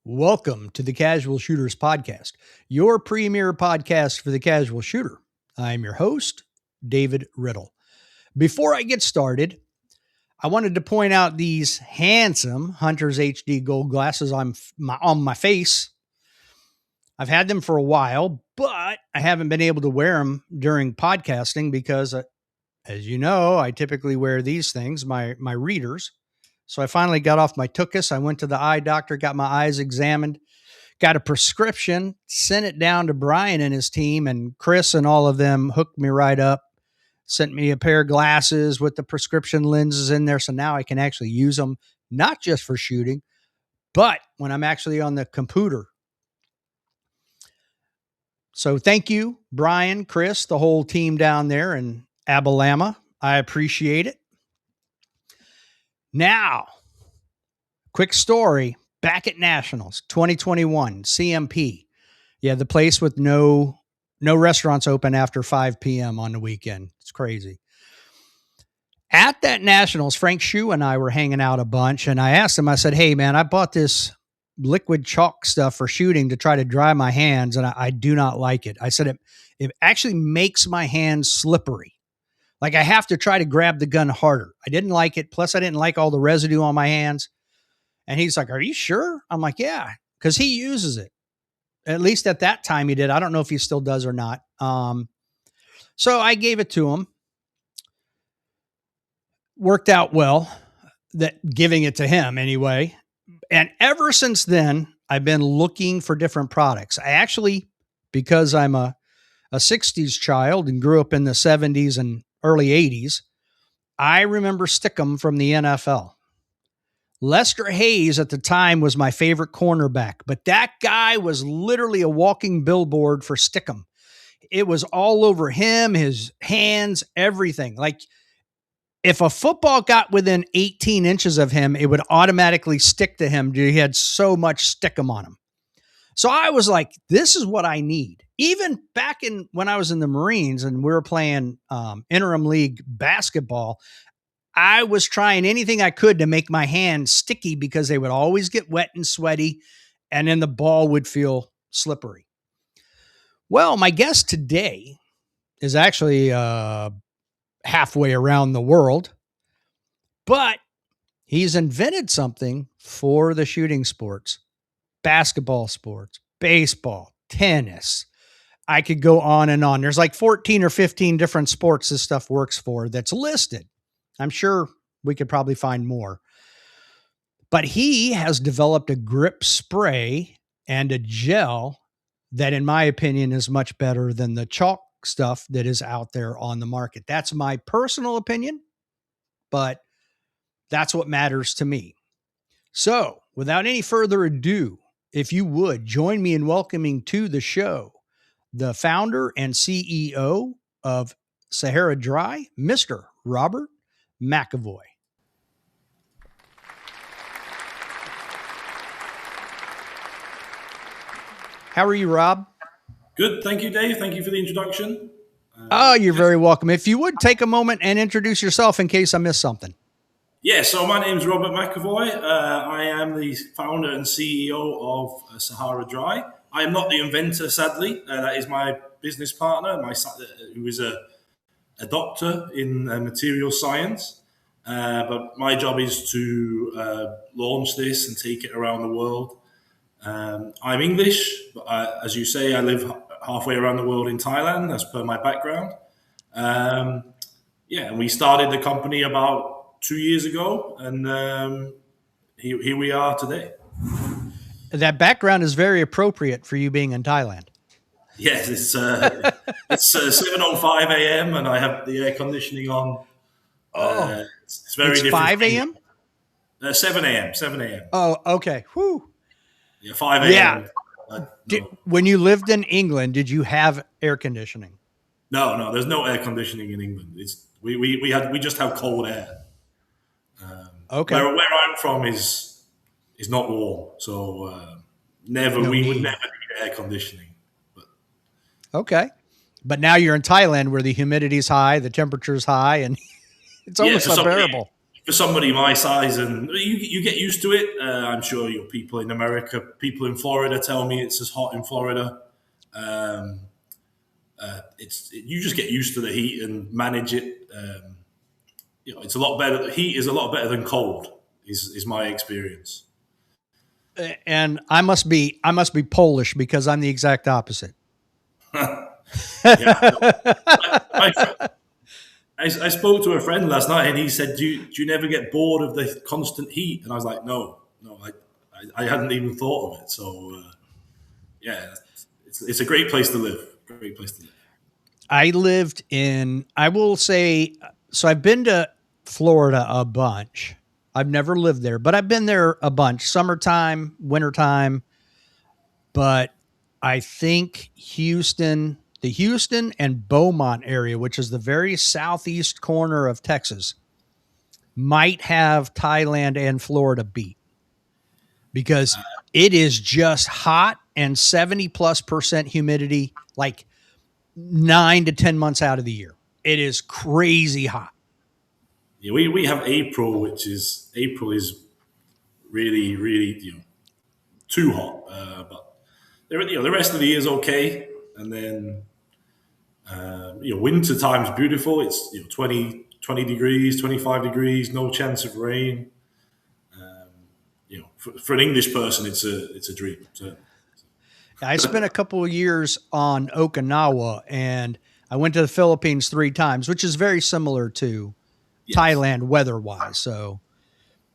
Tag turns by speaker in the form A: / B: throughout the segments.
A: Welcome to the Casual Shooters Podcast, your premier podcast for the casual shooter. I'm your host, David Riddle. Before I get started, I wanted to point out these handsome Hunter's HD gold glasses on my face. I've had them for a while, but I haven't been able to wear them during podcasting because, as you know, I typically wear these things, my readers. So I finally got off my tuchus. I went to the eye doctor, got my eyes examined, got a prescription, sent it down to Brian and his team, and Chris and all of them hooked me right up, sent me a pair of glasses with the prescription lenses in there. So now I can actually use them, not just for shooting, but when I'm actually on the computer. So thank you, Brian, Chris, the whole team down there in Abilama. I appreciate it. Now, quick story. Back at Nationals 2021, CMP. Yeah, the place with no restaurants open after 5 p.m. on the weekend. It's crazy. At that Nationals, Frank Shue and I were hanging out a bunch, and I asked him, I said, hey, man, I bought this liquid chalk stuff for shooting to try to dry my hands, and I do not like it. I said, it actually makes my hands slippery. Like I have to try to grab the gun harder. I didn't like it. Plus, I didn't like all the residue on my hands. And he's like, are you sure? I'm like, yeah, because he uses it. At least at that time he did. I don't know if he still does or not. So I gave it to him. Worked out well, that giving it to him anyway. And ever since then, I've been looking for different products. I actually, because I'm a 60s child and grew up in the 70s and early 80s, I remember Stickum from the NFL. Lester Hayes at the time was my favorite cornerback, but that guy was literally a walking billboard for Stickum. It was all over him, his hands, everything. Like if a football got within 18 inches of him, it would automatically stick to him. He had so much Stickum on him. So I was like, this is what I need. Even back in when I was in the Marines and we were playing interim league basketball, I was trying anything I could to make my hands sticky because they would always get wet and sweaty, and then the ball would feel slippery. Well, my guest today is actually halfway around the world, but he's invented something for the shooting sports, basketball sports, baseball, tennis. I could go on and on. There's like 14 or 15 different sports this stuff works for that's listed. I'm sure we could probably find more. But he has developed a grip spray and a gel that, in my opinion, is much better than the chalk stuff that is out there on the market. That's my personal opinion, but that's what matters to me. So, without any further ado, if you would join me in welcoming to the show the founder and CEO of Sahara Dry, Mr. Robert McEvoy. How are you, Rob?
B: Good. Thank you, Dave. Thank you for the introduction.
A: You're very welcome. If you would take a moment and introduce yourself in case I missed something.
B: Yeah, so my name is Robert McEvoy. I am the founder and CEO of Sahara Dry. I am not the inventor, sadly. That is my business partner, who is a doctor in material science. But my job is to launch this and take it around the world. I'm English, but as you say, I live halfway around the world in Thailand, as per my background. And we started the company about 2 years ago, and here we are today.
A: That background is very appropriate for you being in Thailand.
B: Yes, it's 7:05 a.m. and I have the air conditioning on. It's very different.
A: 5 a.m.?
B: 7 a.m. 7 a.m.
A: Oh, okay. Whew.
B: Yeah, 5 a.m.
A: Yeah. When you lived in England, did you have air conditioning?
B: No, there's no air conditioning in England. We just have cold air.
A: Okay.
B: Where I'm from is not warm, so we would never need air conditioning.
A: Okay. But now you're in Thailand where the humidity's high, the temperature's high, and it's almost unbearable.
B: for somebody my size, and you get used to it. I'm sure your people in America, people in Florida, tell me it's as hot in Florida. Um, you just get used to the heat and manage it. It's a lot better. Heat is a lot better than cold. Is my experience.
A: And I must be Polish because I'm the exact opposite.
B: Yeah, no. my, I spoke to a friend last night, and he said, "Do you never get bored of the constant heat?" And I was like, "No, no, I hadn't even thought of it." So yeah, it's a great place to live. Great place to live.
A: I will say, so I've been to Florida a bunch. I've never lived there, but I've been there a bunch, summertime, wintertime. But I think the Houston and Beaumont area, which is the very southeast corner of Texas, might have Thailand and Florida beat because it is just hot and 70+% humidity, like 9 to 10 months out of the year. It is crazy hot.
B: Yeah, we have April, April is really really too hot, but the rest of the year is okay, and then winter time's beautiful. It's 20 degrees, 25 degrees, no chance of rain. For an English person, it's a dream. So,
A: I spent a couple of years on Okinawa and I went to the Philippines 3 times, which is very similar to
B: yes.
A: Thailand weather wise. So,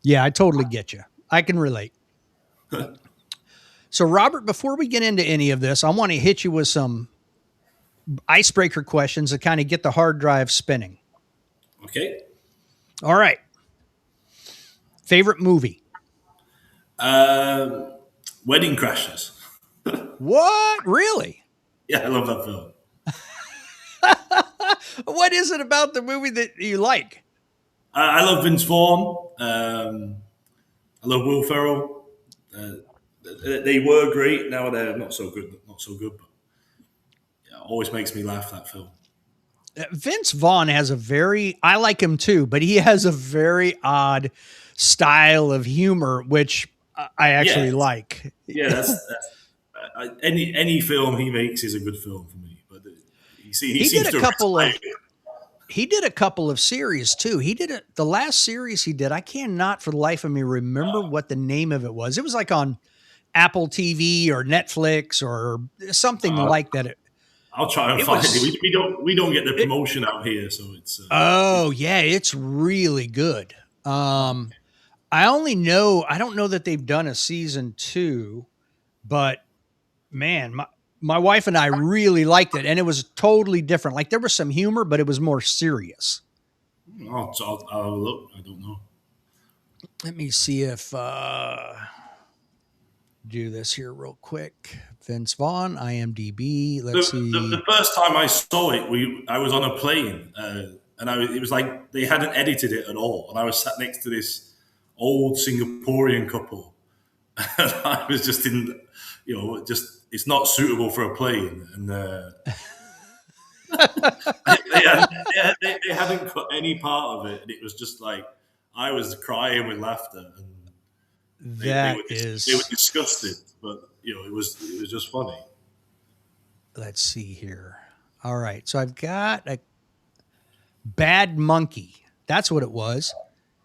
A: yeah, I totally get you. I can relate. So, Robert, before we get into any of this, I want to hit you with some icebreaker questions to kind of get the hard drive spinning.
B: Okay.
A: All right. Favorite movie?
B: Um, Wedding Crashers.
A: What? Really?
B: Yeah, I love that film.
A: What is it about the movie that you like?
B: I love Vince Vaughn. I love Will Ferrell. Uh, they were great. Now they're not so good. Not so good, but yeah, it always makes me laugh, that film.
A: Vince Vaughn has I like him too, but he has a very odd style of humor, which I actually
B: Yeah,
A: like.
B: yeah. Any film he makes is a good film for me. But he
A: He did
B: seems
A: a
B: to
A: couple
B: respect
A: of
B: it.
A: he did a couple of series too. The last series he did. I cannot for the life of me remember what the name of it was. It was like on Apple TV or Netflix or something
B: Uh,
A: like that.
B: I'll try and
A: It
B: find it.
A: was.
B: We don't get the
A: It,
B: promotion out here, so it's
A: oh yeah, it's really good. Um, I don't know that they've done a season 2, but man, my wife and I really liked it, and it was totally different. Like there was some humor, but it was more serious.
B: I'll look. I don't know.
A: Let me see if do this here real quick. Vince Vaughn, IMDb.
B: The,
A: Let's
B: the
A: see.
B: first time I saw it, I was on a plane, and it was like they hadn't edited it at all, and I was sat next to this old Singaporean couple, and I was just just it's not suitable for a plane, and they hadn't cut any part of it, and it was just like I was crying with laughter, and
A: That
B: they were
A: is.
B: disgusted, but it was just funny.
A: Let's see here. All right, so I've got a Bad Monkey. That's what it was.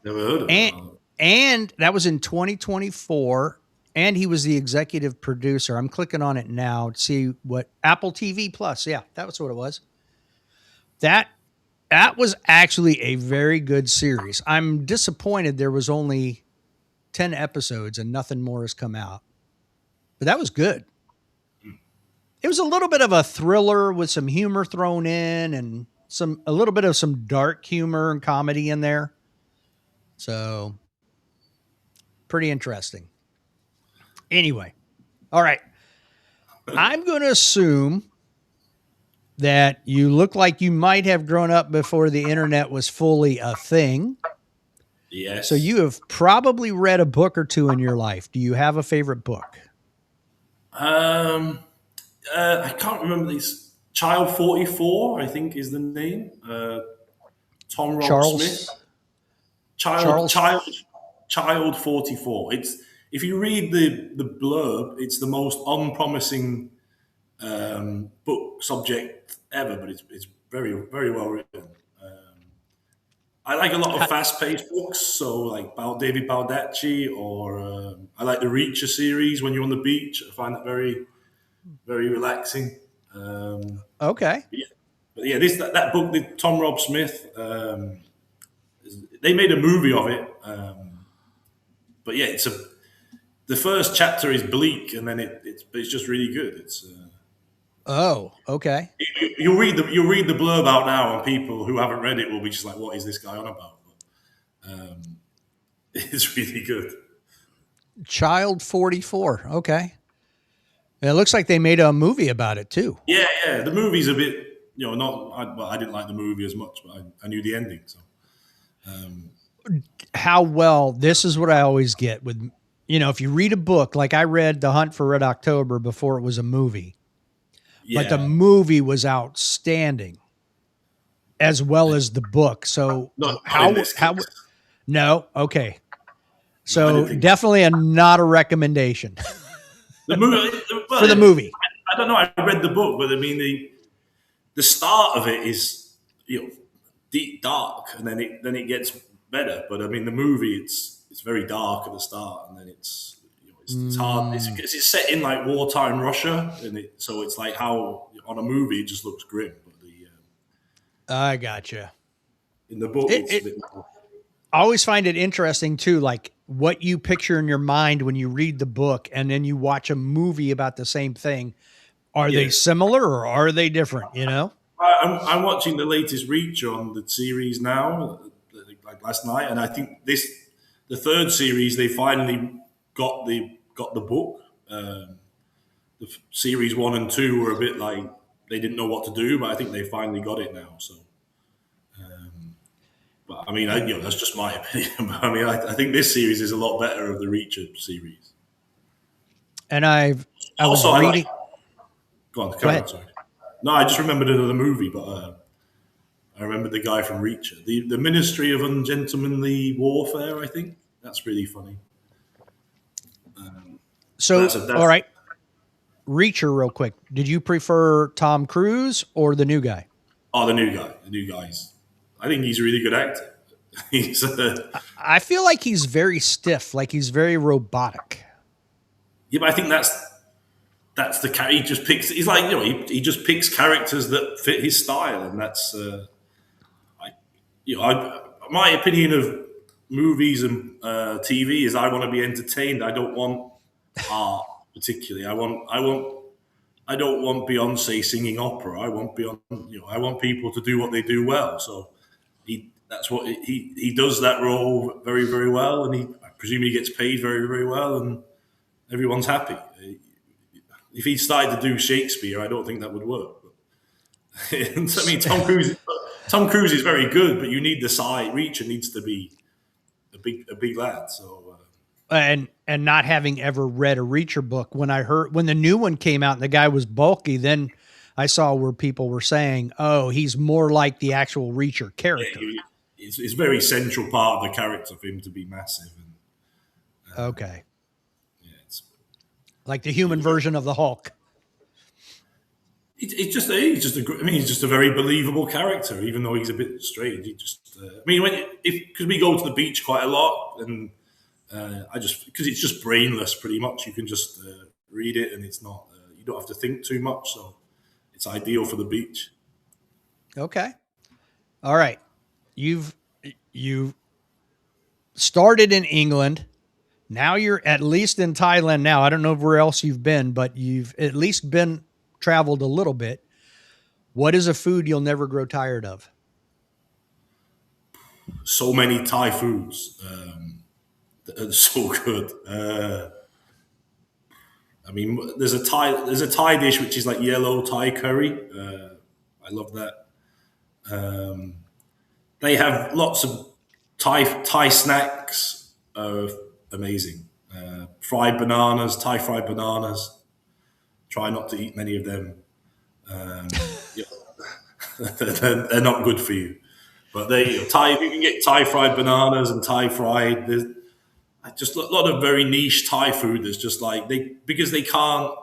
B: Never heard of it.
A: and and that was in 2024, and he was the executive producer. I'm clicking on it now to see what Apple TV Plus. Yeah, that was what it was. That that was actually a very good series. I'm disappointed there was only 10 episodes and nothing more has come out. But that was good. It was a little bit of a thriller with some humor thrown in and some a little bit of some dark humor and comedy in there. So, pretty interesting. Anyway, all right. I'm going to assume that you look like you might have grown up before the internet was fully a thing. So
B: Yes.
A: you have probably read a book or two in your life. Do you have a favorite book?
B: Um, I can't remember this. Child 44, I think, is the name. Tom Rob Smith.
A: Charles
B: Child,
A: Charles.
B: child, child 44. It's if you read the blurb, it's the most unpromising book subject ever, but it's very very well written. I like a lot of
A: Ha-
B: fast-paced books, so like David Baldacci, or I like the Reacher series. When you're on the beach, I find that very very relaxing. Um,
A: Okay.
B: but yeah, but yeah, that book, the Tom Rob Smith, they made a movie of it. But yeah, the first chapter is bleak, and then it's just really good.
A: Oh, okay.
B: You'll read the blurb out now, and people who haven't read it will be just like, "What is this guy on about?" But, it's really good.
A: Child 44. Okay. And it looks like they made a movie about it too.
B: Yeah, yeah. The movie's a bit, not. Well, I didn't like the movie as much, but I knew the ending. So
A: How well, this is what I always get with, if you read a book, like I read The Hunt for Red October before it was a movie, but the
B: yeah,
A: movie was outstanding as well as the book. So
B: not in this
A: how,
B: case.
A: no. Okay.
B: No, I
A: So
B: didn't think so.
A: definitely not a recommendation
B: The movie.
A: for the
B: Well,
A: movie.
B: I don't know. I read the book, but I mean the start of it is deep dark, and then it gets better. But I mean the movie, it's very dark at the start, and then it's hard.
A: Mm,
B: It's set in like wartime Russia, so it's like how on a movie it just looks grim, but
A: I gotcha.
B: in the book it's a
A: It
B: bit more.
A: I always find it interesting too, like what you picture in your mind when you read the book and then you watch a movie about the same thing. Are they
B: Yeah.
A: similar or are they different?
B: I'm watching the latest Reach on the series now, like last night, and I think the third series they finally got the book. Series one and two were a bit like they didn't know what to do, but I think they finally got it now. So, but I mean, that's just my opinion. But I mean, I think this series is a lot better of the Reacher series.
A: And I was
B: Also, I like.
A: reading.
B: Go on,
A: Go
B: carry on.
A: ahead.
B: Sorry. No, I just remembered another movie, but I remember the guy from Reacher, the Ministry of Ungentlemanly Warfare. I think that's really funny. But
A: So, all
B: that's
A: right, Reacher, real quick. Did you prefer Tom Cruise or the new guy?
B: the new guy. The new guy's. I think he's a really good actor. He's
A: I feel like he's very stiff, like he's very robotic.
B: yeah, but I think that's the character he just picks. He's like he just picks characters that fit his style, and that's I, my opinion of movies and TV is I want to be entertained. I don't want art particularly. I don't want Beyonce singing opera. I want I want people to do what they do well. So that's what he does that role very very well, and I presume he gets paid very very well, and everyone's happy. If he started to do Shakespeare, I don't think that would work. I mean, Tom Cruise is very good, but you need the side. Reacher needs to be a big lad. So
A: And not having ever read a Reacher book, when the new one came out and the guy was bulky, then I saw where people were saying, "Oh, he's more like the actual Reacher
B: yeah,
A: character."
B: it's a very central part of the character for him to be massive, and
A: Okay,
B: yeah,
A: like the human version of the Hulk.
B: he's just a very believable character, even though he's a bit strange. He just, I mean, because we go to the beach quite a lot, and because it's just brainless, pretty much. You can just read it, and it's not. You don't have to think too much, so it's ideal for the beach.
A: Okay, all right. You started in England. Now you're at least in Thailand. Now I don't know where else you've been, but you've at least been traveled a little bit. What is a food you'll never grow tired of?
B: So many Thai foods that are so good. I mean, there's a Thai dish which is like yellow Thai curry. I love that. Um, they have lots of Thai snacks. Amazing. Fried bananas, Thai fried bananas. Try not to eat many of them. Yeah. They're not good for you. But Thai, you can get Thai fried bananas and Thai fried. There's just a lot of very niche Thai food that's just like because they can't.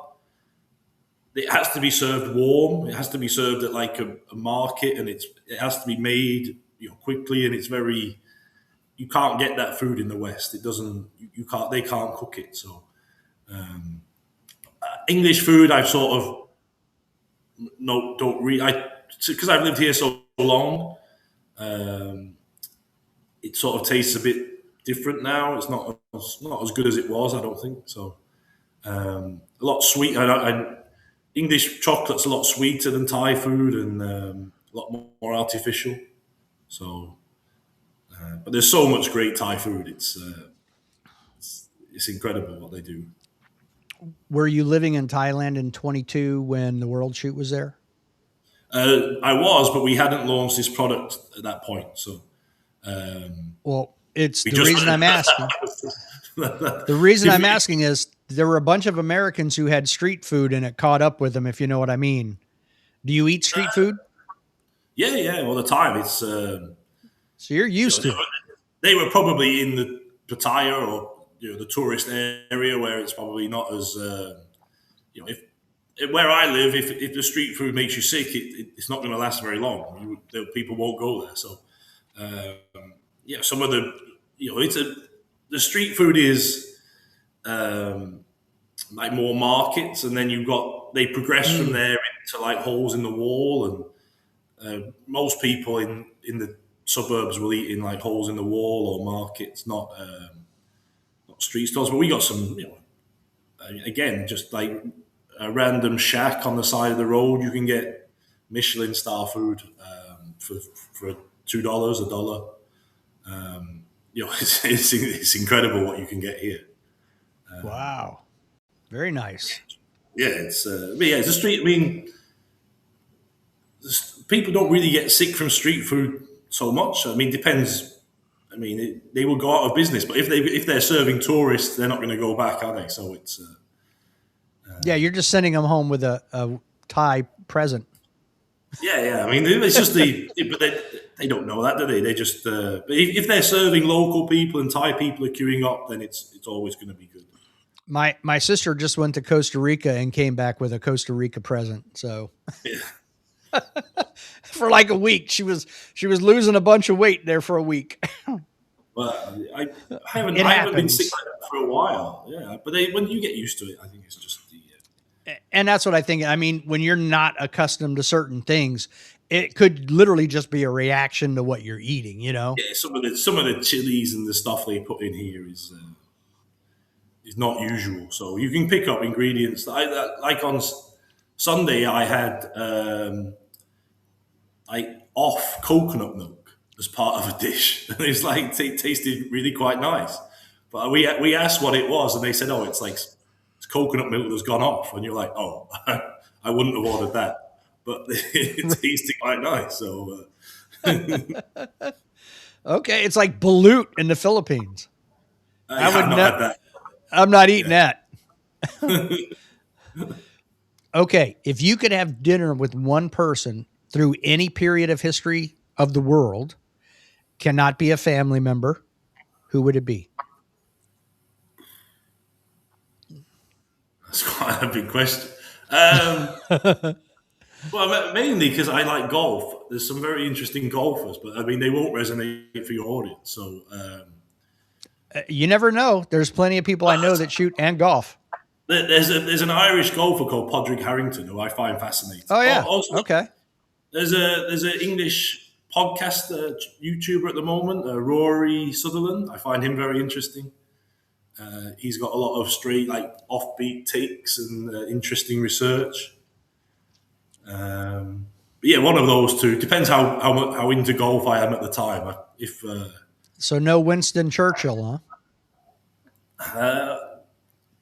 B: It has to be served warm. It has to be served at like a market, and it has to be made quickly, and it's very. You can't get that food in the West. It doesn't. You can't. They can't cook it. So English food, I've sort of no don't read. I because I've lived here so long. Um, it sort of tastes a bit different now. It's not as good as it was. I don't think so. A lot sweet. English chocolate's a lot sweeter than Thai food and a lot more artificial. So, but there's so much great Thai food. It's incredible what they do.
A: Were you living in Thailand in 22 when the World Shoot was there?
B: I was, but we hadn't launched this product at that point. So
A: Well, it's
B: we
A: the
B: just
A: reason I'm asking. The reason I'm asking is there were a bunch of Americans who had street food and it caught up with them, if you know what I mean. Do you eat street food?
B: Yeah, all the time. It's
A: So you're used to it.
B: they were probably in the Pattaya or the tourist area where it's probably not as if where I live, if the street food makes you sick, it's not going to last very long. People won't go there. So some of the the street food is like more markets, and then they progress from there into like holes in the wall, and most people in the suburbs will eat in like holes in the wall or markets, not street stalls. But we got some, again, just like a random shack on the side of the road. You can get Michelin star food for $2, a dollar. It's incredible what you can get here.
A: Wow, very nice.
B: Yeah, it's a street. I mean, people don't really get sick from street food so much. I mean, depends. I mean, they will go out of business, but if they're serving tourists, they're not going to go back, are they? So it's
A: Yeah, you're just sending them home with a Thai present.
B: yeah. I mean, it's just but they don't know that, do they? They just but if they're serving local people and Thai people are queuing up, then it's always going to be good.
A: My sister just went to Costa Rica and came back with a Costa Rica present. So
B: Yeah.
A: for like a week, she was losing a bunch of weight there for a week.
B: Well, I haven't been sick like that for a while. Yeah, but when you get used to it, I think it's just the.
A: And that's what I think. I mean, when you're not accustomed to certain things, it could literally just be a reaction to what you're eating.
B: Yeah, some of the chilies and the stuff they put in here is not usual. So you can pick up ingredients. Like on Sunday, I had off coconut milk as part of a dish, and it's like it tasted really quite nice. But we asked what it was, and they said, "Oh, it's coconut milk that's gone off." And you're like, "Oh, I wouldn't have ordered that," but it tasted quite nice. So
A: okay, it's like balut in the Philippines.
B: I would not had that.
A: I'm not eating that. Okay, if you could have dinner with one person through any period of history of the world, cannot be a family member, who would it be?
B: That's quite a big question. Well, mainly because I like golf. There's some very interesting golfers, but I mean, they won't resonate for your audience. So
A: You never know. There's plenty of people I know that shoot and golf.
B: there's an Irish golfer called Padraig Harrington who I find fascinating.
A: Oh yeah.
B: Also,
A: Okay.
B: There's an English podcast YouTuber at the moment, Rory Sutherland. I find him very interesting. He's got a lot of straight, like offbeat takes and interesting research. But yeah, one of those two. Depends how into golf I am at the time.
A: So no Winston Churchill, huh?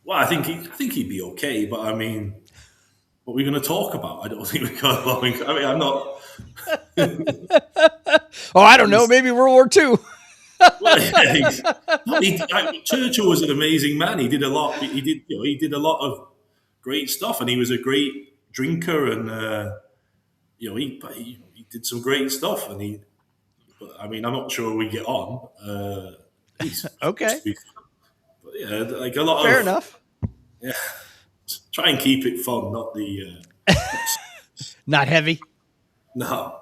B: Well, I think he'd be okay. But I mean, what we're going to talk about? I don't think we got along. I mean, I'm not.
A: Oh, I don't know. Maybe World War II.
B: Well, yeah, Churchill was an amazing man. He did a lot. He did a lot of great stuff, and he was a great drinker, and he did some great stuff. but I mean, I'm not sure we get on. He's
A: Okay,
B: supposed to be, but yeah, like a lot
A: fair
B: of
A: enough.
B: yeah. Try and keep it fun, not the not
A: Not heavy.
B: no.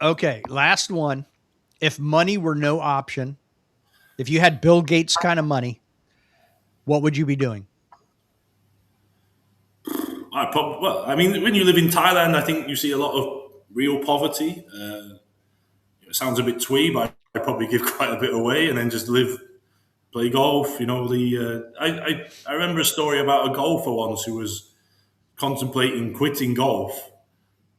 A: Okay, last one. If money were no option, if you had Bill Gates kind of money, what would you be doing?
B: Well, I mean, when you live in Thailand, I think you see a lot of real poverty. It sounds a bit twee, but I probably give quite a bit away, and then just live, play golf. You know, I remember a story about a golfer once who was contemplating quitting golf,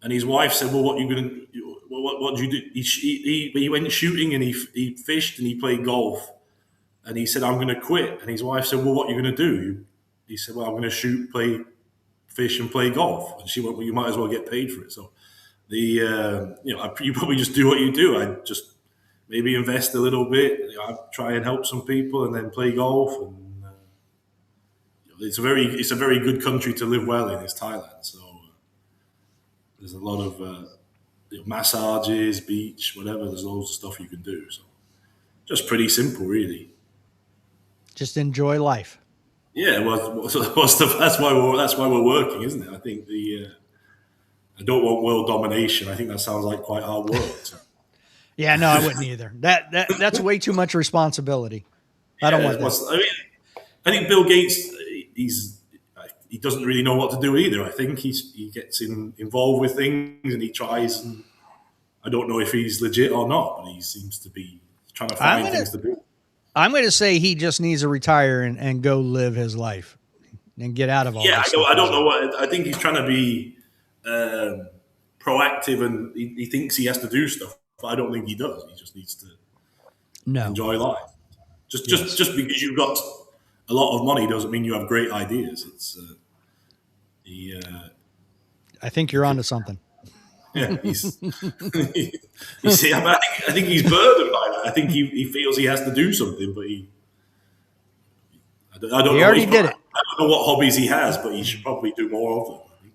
B: and his wife said, "Well, what are you going to? What do you do?" He went shooting and he fished and he played golf, and he said, "I'm going to quit." And his wife said, "Well, what are you going to do?" He said, "Well, I'm going to shoot, play fish, and play golf." And she went, "Well, you might as well get paid for it." So you probably just do what you do. I just maybe invest a little bit, I try and help some people, and then play golf. And it's a very good country to live well in. It's Thailand, so there's a lot of massages, beach, whatever. There's loads of stuff you can do. So just pretty simple, really.
A: Just enjoy life.
B: Yeah, well, that's why we're working, isn't it? I think I don't want world domination. I think that sounds like quite hard work. So.
A: Yeah, no, I wouldn't either. That's way too much responsibility. I don't want that.
B: I mean, I think Bill Gates, he doesn't really know what to do either. I think he gets involved with things and he tries, and I don't know if he's legit or not, but he seems to be trying to find things to do.
A: I'm going to say he just needs to retire and go live his life and get out of all
B: Yeah,
A: this.
B: I don't know what. I think he's trying to be proactive, and he thinks he has to do stuff. But I don't think he does. He just needs to enjoy life. Just because you've got a lot of money doesn't mean you have great ideas. It's
A: I think you're onto something.
B: yeah, he's. You see, I think he's burdened by that. I think he feels he has to do something, but I don't
A: He
B: know.
A: already did it.
B: I don't know what hobbies he has, but he should probably do more of them. I think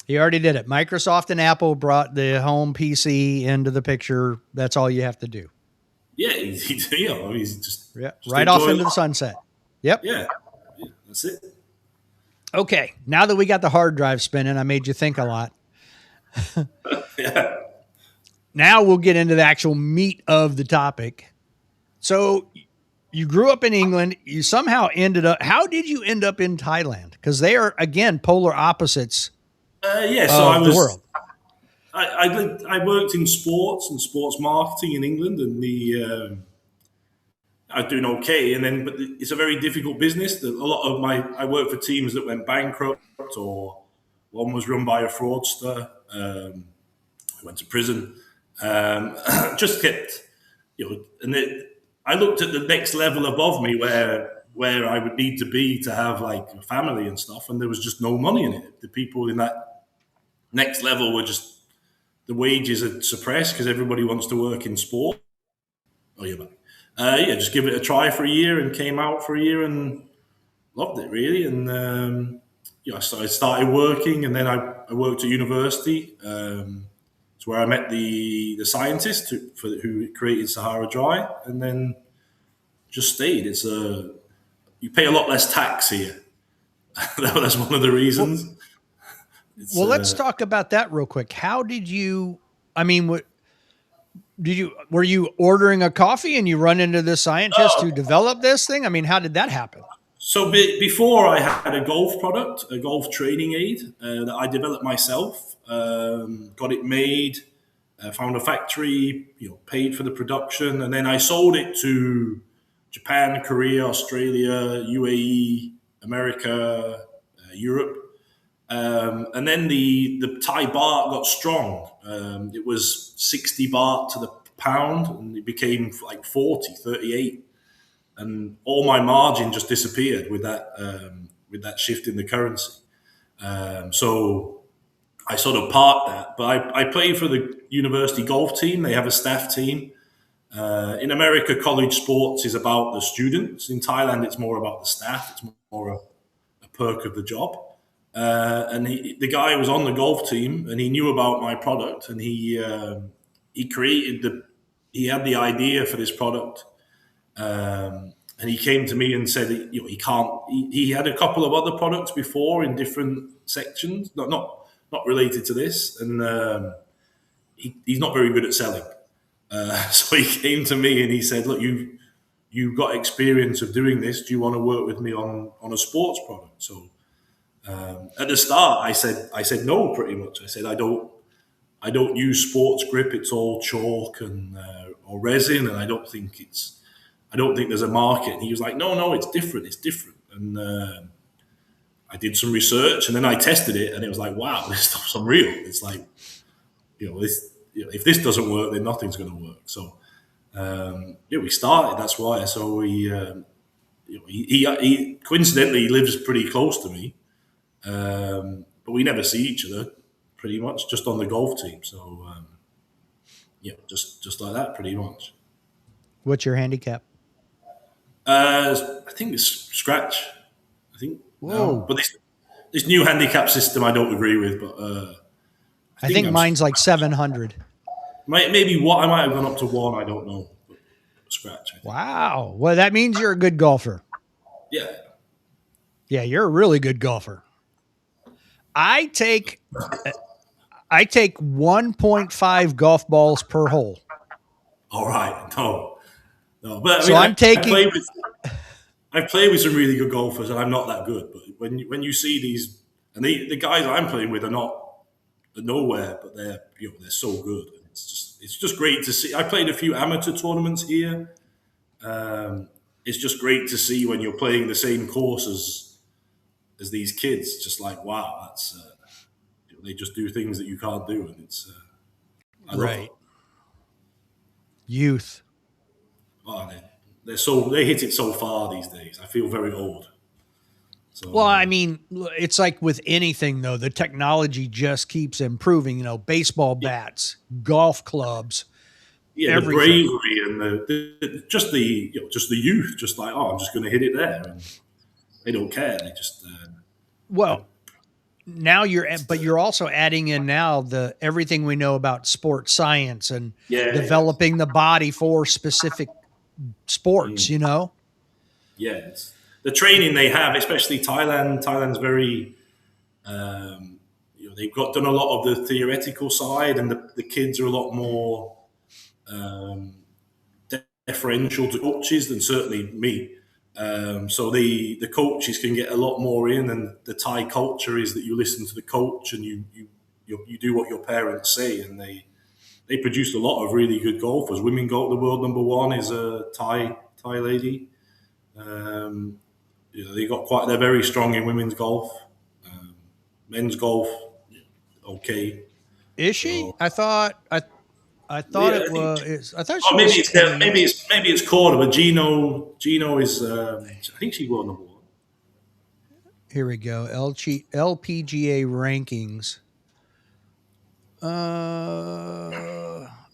A: He already did it. Microsoft and Apple brought the home PC into the picture. That's all you have to do.
B: yeah, he's just
A: right off into
B: life.
A: the sunset. Yep.
B: Yeah, that's it.
A: Okay. Now that we got the hard drive spinning, I made you think a lot.
B: Yeah.
A: Now we'll get into the actual meat of the topic. So you grew up in England. You somehow ended up. How did you end up in Thailand? Because they are again polar opposites.
B: So I was.
A: The world.
B: I worked in sports and sports marketing in England, and I was doing okay. And then, but it's a very difficult business. A lot of I worked for teams that went bankrupt, or one was run by a fraudster. I went to prison. Just kept, and I looked at the next level above me where I would need to be to have like a family and stuff, and there was just no money in it. The people in that next level were just, the wages are suppressed because everybody wants to work in sport. Oh, you're back. Just give it a try for a year, and came out for a year and loved it really. And I started working, and then I worked at university. It's where I met the scientist who created Sahara Dry, and then just stayed. You pay a lot less tax here. That's one of the reasons.
A: Well, let's talk about that real quick. How did you? I mean, were you ordering a coffee and you run into this scientist who developed this thing? I mean, how did that happen?
B: So before, I had a golf product, a golf training aid that I developed myself. Got it made, found a factory, paid for the production, and then I sold it to Japan, Korea, Australia, UAE, America, Europe. And then the Thai baht got strong. It was 60 baht to the pound, and it became like 40, 38. And all my margin just disappeared with that shift in the currency. So I sort of parked that. But I play for the university golf team. They have a staff team. In America, college sports is about the students. In Thailand, it's more about the staff. It's more a perk of the job. And the guy was on the golf team, and he knew about my product, and he he created he had the idea for this product, and he came to me and said, he can't. He had a couple of other products before in different sections, not related to this, and he's not very good at selling. So he came to me and he said, "Look, you've got experience of doing this. Do you want to work with me on a sports product?" So at the start, I said no, pretty much. I said I don't use sports grip. It's all chalk and or resin, and I don't think there's a market. And he was like, no, it's different. It's different. And I did some research, and then I tested it, and it was like, wow, this stuff's unreal. It's like, if this doesn't work, then nothing's going to work. So we started. That's why. So he coincidentally lives pretty close to me, but we never see each other. Pretty much just on the golf team. So just like that, pretty much.
A: What's your handicap?
B: I think it's scratch. I think.
A: Whoa.
B: No, but this new handicap system I don't agree with. But
A: I think mine's like 700.
B: Maybe what I might have gone up to 1. I don't know. But scratch.
A: Wow. Well, that means you're a good golfer.
B: Yeah.
A: Yeah, you're a really good golfer. I take 1.5 golf balls per hole.
B: All right. No. But
A: so I'm taking.
B: I've played with some really good golfers, and I'm not that good. But when you see these, and the guys I'm playing with are nowhere, but they're so good. It's just great to see. I played a few amateur tournaments here. It's just great to see when you're playing the same course as these kids. Just like, wow, that's they just do things that you can't do, and it's
A: right. Youth.
B: Oh, they hit it so far these days. I feel very old. So,
A: well, I mean, it's like with anything though, the technology just keeps improving. Baseball bats, golf clubs,
B: the bravery and just the youth, just like, oh, I'm just going to hit it there, and they don't care. They just
A: now you're also adding in now everything we know about sports science and developing the body for specific sports, Yeah,
B: it's the training they have, especially Thailand. Thailand's very, they've done a lot of the theoretical side, and the kids are a lot more deferential to coaches than certainly me. So the coaches can get a lot more in, and the Thai culture is that you listen to the coach and you do what your parents say, and they produced a lot of really good golfers. Women golf, the world number 1 is a Thai lady. They're very strong in women's golf. Men's golf, okay.
A: Is she? So, I thought it was. I thought she
B: was. Maybe it's Corda, but Gino is. I think she won number 1.
A: Here we go. LPGA rankings.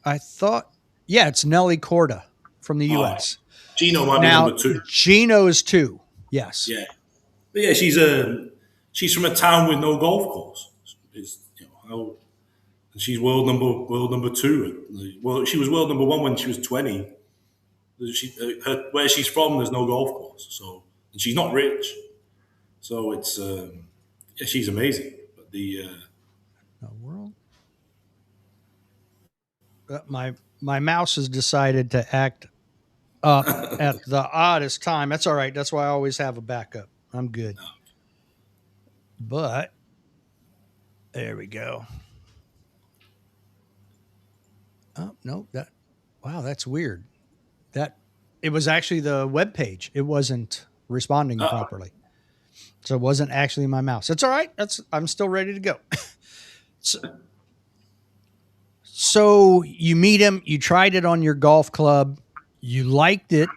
A: I thought, it's Nelly Corda from the U.S.
B: Gino might be number 2.
A: Gino is 2. Yes.
B: Yeah, but yeah, she's from a town with no golf course. She's world number 2. Well, she was world number 1 when she was 20. Where she's from, there's no golf course, so, and she's not rich, so it's she's amazing. But the
A: world. My mouse has decided to act up at the oddest time. That's all right. That's why I always have a backup. I'm good. But there we go. Oh, no, that's weird. That it was actually the web page. It wasn't responding properly. So it wasn't actually my mouse. It's all right. I'm still ready to go. So you meet him, you tried it on your golf club, you liked it.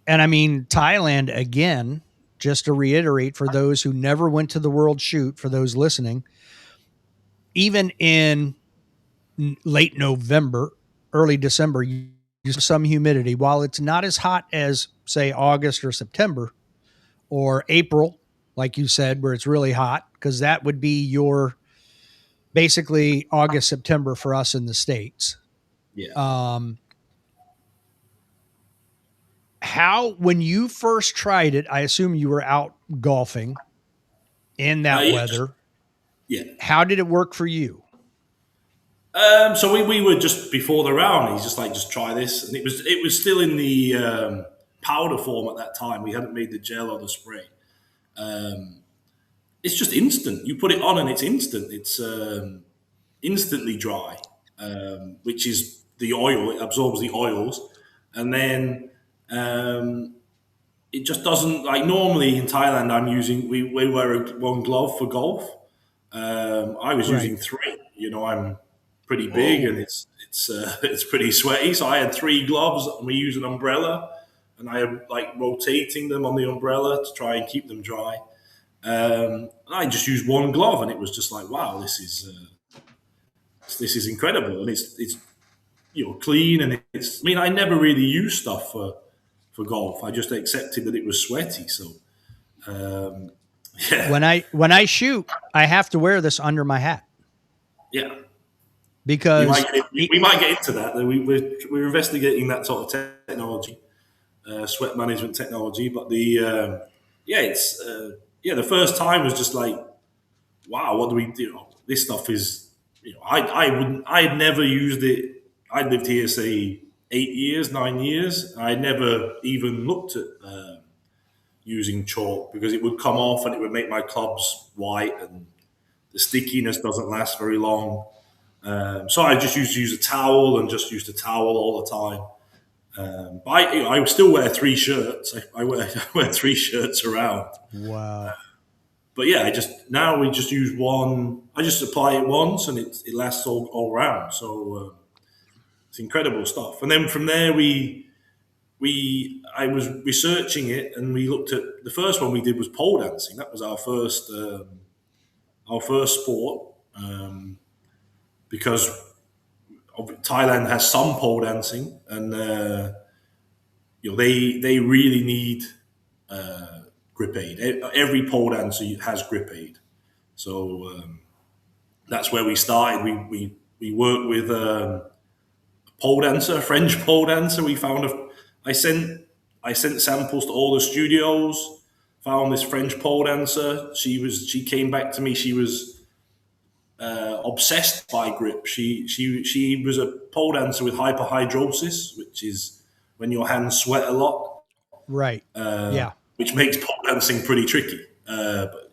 A: And I mean, Thailand, again, just to reiterate for those who never went to the World Shoot, for those listening, even in late November, early December, you use some humidity. While it's not as hot as, say, August or September or April, like you said, where it's really hot, because that would be your basically August, September for us in the States.
B: Yeah.
A: Um, how when you first tried it, I assume you were out golfing in that
B: Yeah.
A: weather.
B: Yeah.
A: How did it work for you?
B: So we were just before the round. He's just like, just try this, and it was still in the powder form at that time. We hadn't made the gel or the spray. Um, it's just instant. You put it on and it's instant. It's instantly dry, which is the oil. It absorbs the oils, and then it just doesn't like normally in Thailand. We wear one glove for golf. I was
A: Right.
B: using three. I'm pretty big and
A: Whoa.
B: it's it's pretty sweaty, so I had three gloves and we use an umbrella, and I am like rotating them on the umbrella to try and keep them dry. And I just used one glove, and it was just like, wow, this is incredible, and it's clean, and it's. I mean, I never really used stuff for golf. I just accepted that it was sweaty. So um, yeah,
A: When I shoot, I have to wear this under my hat
B: yeah. We
A: because
B: might get
A: it,
B: we might get into that. We're investigating that sort of technology, sweat management technology. But yeah, it's the first time was just like, wow, what do we do? This stuff is, I had never used it. I lived here, say, 8 years, 9 years. I never even looked at using chalk because it would come off and it would make my clubs white, and the stickiness doesn't last very long. So I just used to use a towel and just used a towel all the time. But I still wear three shirts. I wear I wear three shirts around.
A: wow.
B: But yeah, now we just use one. I just apply it once, and it lasts all round. So it's incredible stuff. And then from there, I was researching it, and we looked at the first one we did was pole dancing. That was our first sport, because Thailand has some pole dancing, and they really need grip aid. Every pole dancer has grip aid, so that's where we started. We worked with a pole dancer, a French pole dancer. I sent samples to all the studios. Found this French pole dancer. She came back to me. She was obsessed by grip. She was a pole dancer with hyperhidrosis, which is when your hands sweat a lot,
A: Right. Yeah.
B: which makes pole dancing pretty tricky. But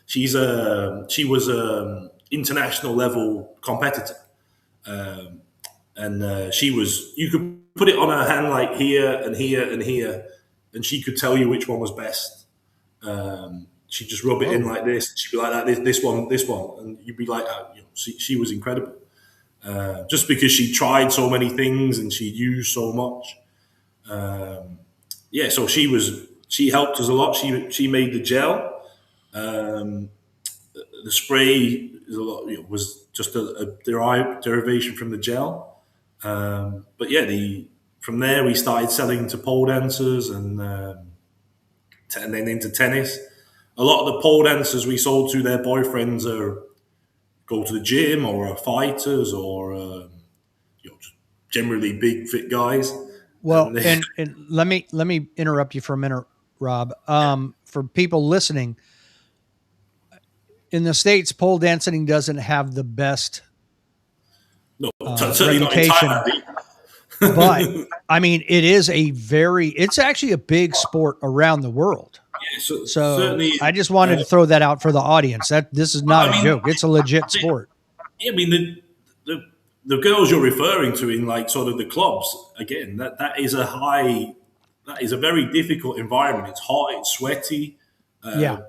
B: she was a international level competitor, and she was. You could put it on her hand like here and here and here, and she could tell you which one was best. She'd just rub it in
A: Whoa.
B: like this. She'd be like that. This one, and you'd be like, she was incredible. Just because she tried so many things and she used so much. Yeah, so she helped us a lot. She made the gel. The spray is a lot, was just a derivation from the gel. But yeah, from there we started selling to pole dancers, and then into tennis. A lot of the pole dancers we sold to, their boyfriends go to the gym or are fighters, or generally big fit guys,
A: Well,
B: and they,
A: and let me interrupt you for a minute, Rob. For people listening, in the States, pole dancing doesn't have the best
B: no, certainly not in
A: reputation, but
B: Thailand.
A: I mean, it's actually a big sport around the world.
B: Yeah, so,
A: So
B: certainly.
A: I just wanted to throw that out for the audience. That this is not a
B: I mean,
A: joke. It's a legit sport.
B: yeah, I mean the the girls you're referring to in like sort of the clubs, again, that is a very difficult environment. It's hot, it's sweaty.
A: Yeah.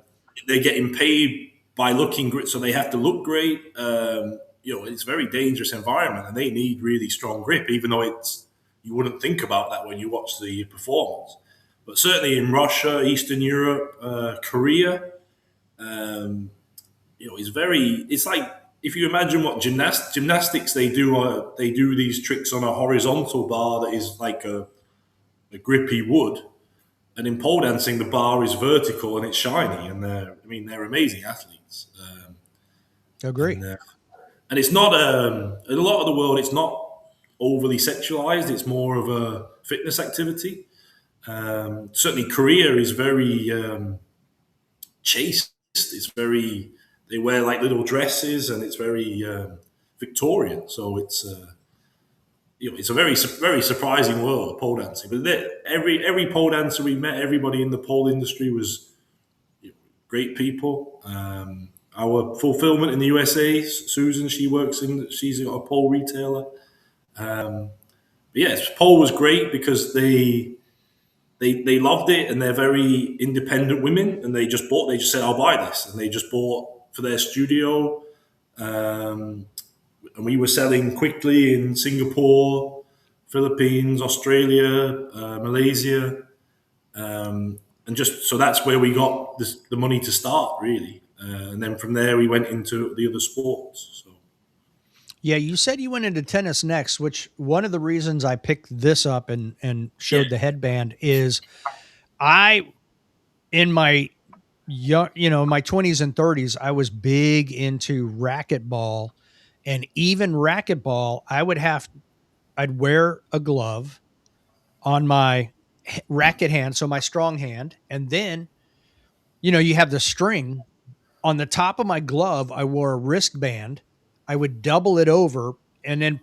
B: They're getting paid by looking great, so they have to look great. It's a very dangerous environment, and they need really strong grip, even though you wouldn't think about that when you watch the performance. But certainly in Russia, Eastern Europe, Korea, it's like if you imagine what gymnastics they do these tricks on a horizontal bar that is like a grippy wood, and in pole dancing the bar is vertical and it's shiny, and they're amazing athletes.
A: Agree.
B: And it's not, in a lot of the world it's not overly sexualized. It's more of a fitness activity. Certainly, Korea is very chaste. It's very they wear like little dresses, and it's very Victorian. So it's a very surprising world, pole dancing. But every pole dancer we met, everybody in the pole industry was great people. Our fulfillment in the USA, Susan, she's a pole retailer. But yes, pole was great because they loved it, and they're very independent women, and they just said, I'll buy this, and they just bought for their studio. Um, and we were selling quickly in Singapore, Philippines, Australia, Malaysia, and just so that's where we got the money to start, really. And then from there, we went into the other sports. So
A: Yeah, you said you went into tennis next, which one of the reasons I picked this up and
B: yeah,
A: showed the headband is I in my young, my 20s and 30s, I was big into racquetball, and even racquetball, I'd wear a glove on my racket hand, so my strong hand, and then you have the string on the top of my glove. I wore a wristband. I would double it over and then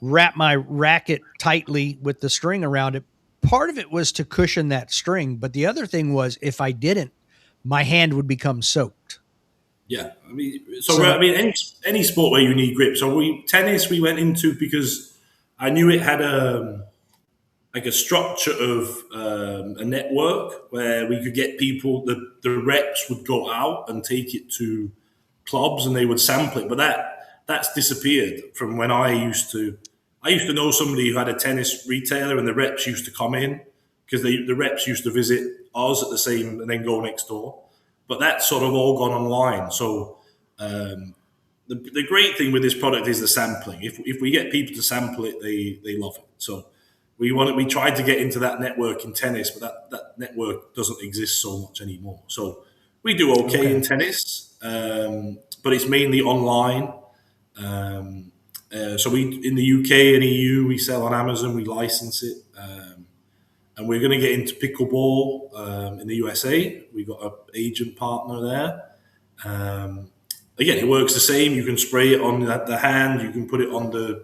A: wrap my racket tightly with the string around it. Part of it was to cushion that string, but the other thing was if I didn't, my hand would become soaked.
B: yeah. I mean,
A: So,
B: any sport where you need grip. So tennis we went into because I knew it had like a structure of a network where we could get people. The reps would go out and take it to clubs, and they would sample it. But that's disappeared from when I used to. I used to know somebody who had a tennis retailer, and the reps used to come in because the reps used to visit us at the same and then go next door. But that's sort of all gone online. So the great thing with this product is the sampling. If we get people to sample it, they love it. So we tried to get into that network in tennis, but that network doesn't exist so much anymore. So we do okay in
A: okay.
B: tennis, but it's mainly online. So we in the UK and EU we sell on Amazon. We license it, and we're going to get into pickleball in the USA. We've got an agent partner there. Again, it works the same. You can spray it on the hand. You can put it on the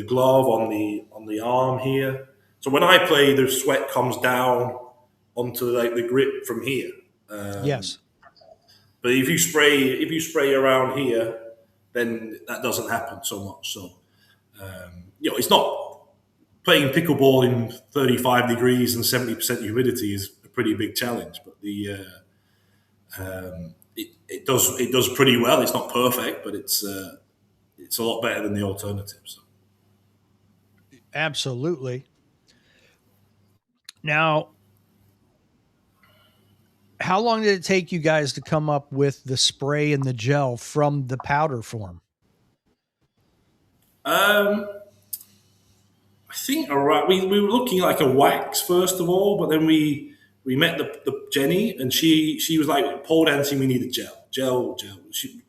B: glove on the arm here. So when I play, the sweat comes down onto like the grip from here.
A: Yes.
B: But if you spray around here, then that doesn't happen so much. So it's not playing pickleball in 35 degrees and 70% humidity is a pretty big challenge. But it does pretty well. It's not perfect, but it's a lot better than the alternatives.
A: Absolutely. Now, how long did it take you guys to come up with the spray and the gel from the powder form?
B: I think around, we were looking like a wax first of all, but then we met the Jenny, and she was like, pole dancing, we need a gel.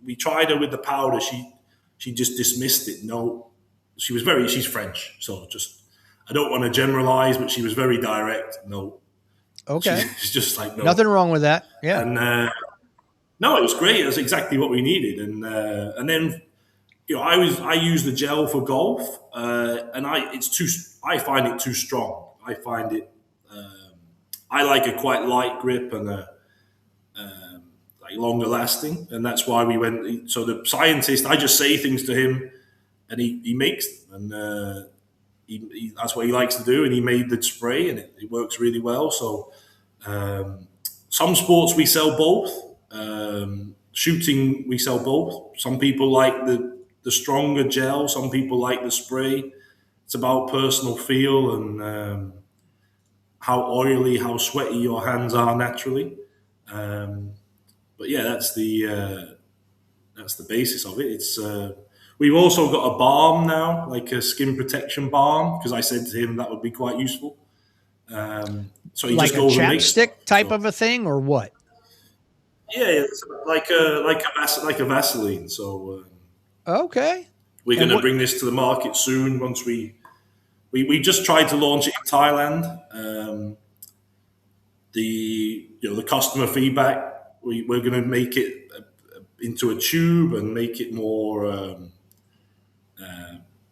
B: We tried her with the powder. She just dismissed it. No, she's French, so just I don't want to generalize, but she was very direct. No,
A: Okay.
B: she's just like no,
A: Nothing wrong with that. Yeah.
B: and no, it was great. It was exactly what we needed, and then I use the gel for golf, and I find it too strong. I find it. I like a quite light grip and a like longer lasting, and that's why we went. So the scientist, I just say things to him, and he makes them, and that's what he likes to do. And he made the spray, and it works really well. So some sports we sell both. Shooting we sell both. Some people like the stronger gel. Some people like the spray. It's about personal feel and how oily, how sweaty your hands are naturally. But yeah, that's the basis of it. It's we've also got a balm now, like a skin protection balm, because I said to him that would be quite useful. So he
A: Like
B: just
A: a
B: goes and makes stuff.
A: chapstick type
B: So
A: of a thing or what?
B: yeah, it's like a Vaseline. So
A: Okay.
B: We're going
A: And
B: to
A: what?
B: bring this to the market soon. Once we just tried to launch it in Thailand. The customer feedback. We're going to make it into a tube and make it more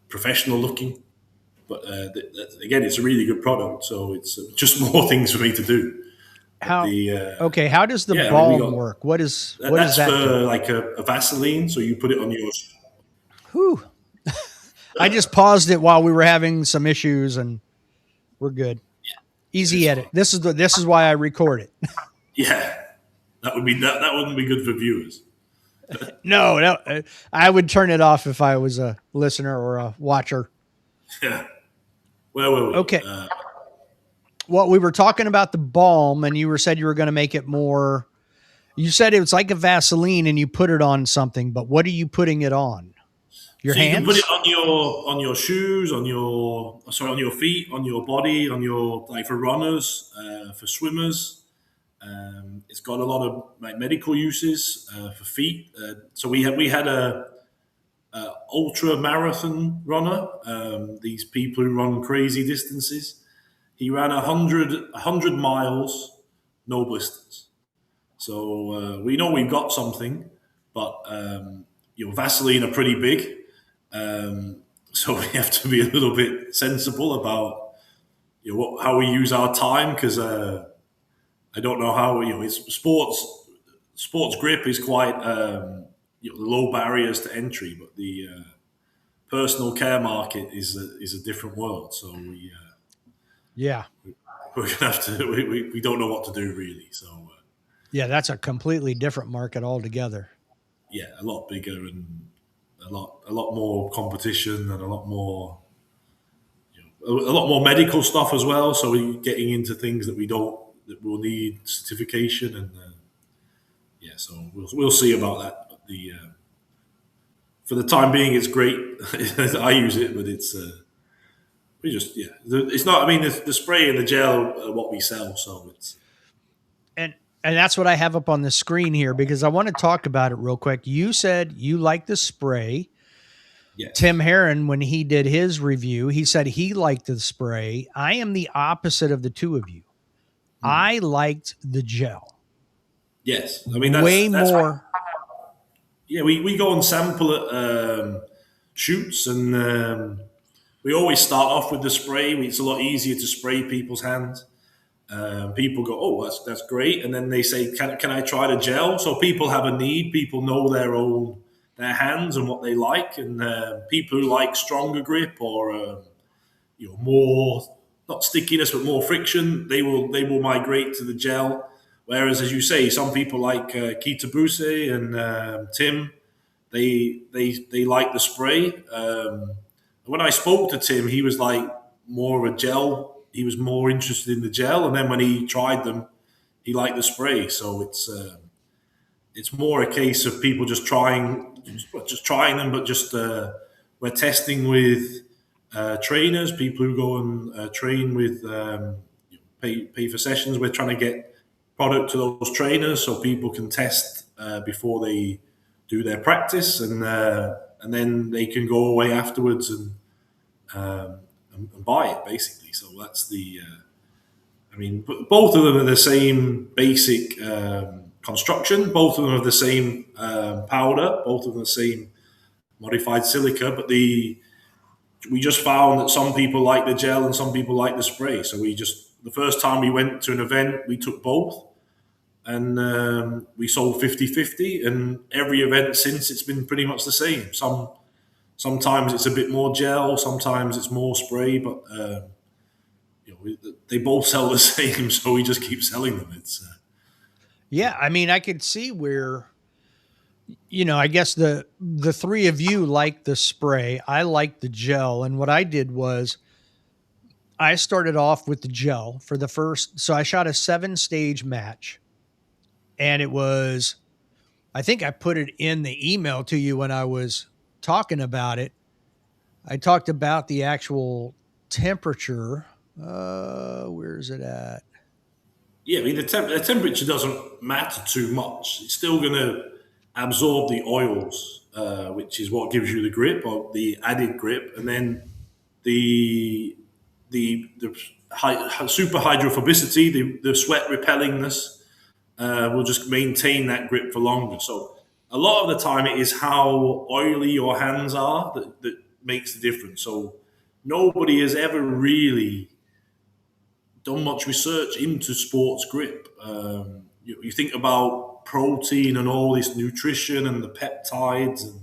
B: professional looking. But again, it's a really good product. So it's just more things for me to do. But
A: How? Okay, how does the
B: yeah, I mean, we
A: balm
B: got
A: work? What does
B: that's
A: that do?
B: for like a Vaseline. So you put it on your.
A: Whew. I just paused it while we were having some issues, and we're good.
B: Yeah, it's
A: Easy edit.
B: fine.
A: This is why I record it.
B: Yeah, that wouldn't be good for viewers.
A: No, no, I would turn it off if I was a listener or a watcher.
B: Yeah. Where were we?
A: Okay. Well, we were talking about the balm, and you said you were going to make it more. You said it was like a Vaseline, and you put it on something. But what are you putting it on? Your
B: So you can put it
A: hands?
B: on your shoes, on your feet, on your body, on your like for runners, for swimmers. It's got a lot of like medical uses for feet. So we had a ultra marathon runner. These people who run crazy distances. He ran 100 miles, no blisters. So we know we've got something, but Vaseline are pretty big. So we have to be a little bit sensible about how we use our time because I don't know how it's sports grip is quite low barriers to entry, but the personal care market is a different world. So
A: Yeah.
B: we're gonna have to we don't know what to do really. So
A: Yeah, that's a completely different market altogether.
B: yeah, a lot bigger and a lot more competition and a lot more a lot more medical stuff as well. So we're getting into things that that will need certification and yeah. So we'll see about that. But the for the time being, it's great. I use it, but it's we just yeah. It's not. I mean, the spray and the gel are what we sell. So it's
A: And that's what I have up on the screen here because I want to talk about it real quick. You said you like the spray. Tim
B: yes.
A: Herron, when he did his review, he said he liked the spray. I am the opposite of the two of you. I liked the gel
B: Yes, I mean
A: way
B: that's
A: more.
B: yeah. We go and sample at shoots, and we always start off with the spray. It's a lot easier to spray people's hands. People go, "Oh, that's great," and then they say, "Can I try the gel?" So people have a need. People know their hands and what they like, and people who like stronger grip or more not stickiness but more friction, they will migrate to the gel. Whereas, as you say, some people like Kita Buse and Tim, they like the spray. When I spoke to Tim, he was like more of a gel. He was more interested in the gel, and then when he tried them, he liked the spray. So it's more a case of people just trying them, but just we're testing with trainers, people who go and train with pay for sessions. We're trying to get product to those trainers so people can test before they do their practice, and then they can go away afterwards and buy it basically. So that's the. I mean, both of them are the same basic construction. Both of them are the same powder. Both of them are the same modified silica. But we just found that some people like the gel and some people like the spray. So the first time we went to an event, we took both. And we sold 50-50. And every event since, it's been pretty much the same. Sometimes it's a bit more gel, sometimes it's more spray, but they both sell the same, so we just keep selling them. It's
A: Yeah, I mean, I could see where I guess the three of you like the spray. I like the gel, and what I did was I started off with the gel for the first. So I shot a 7-stage match, and it was. I think I put it in the email to you when I was talking about it. I talked about the actual temperature. Where is it at?
B: yeah. I mean, the temperature doesn't matter too much. It's still going to absorb the oils which is what gives you the grip or the added grip, and then the super hydrophobicity, the sweat repellingness, will just maintain that grip for longer. So a lot of the time, it is how oily your hands are that makes the difference. So nobody has ever really done much research into sports grip. You think about protein and all this nutrition and the peptides and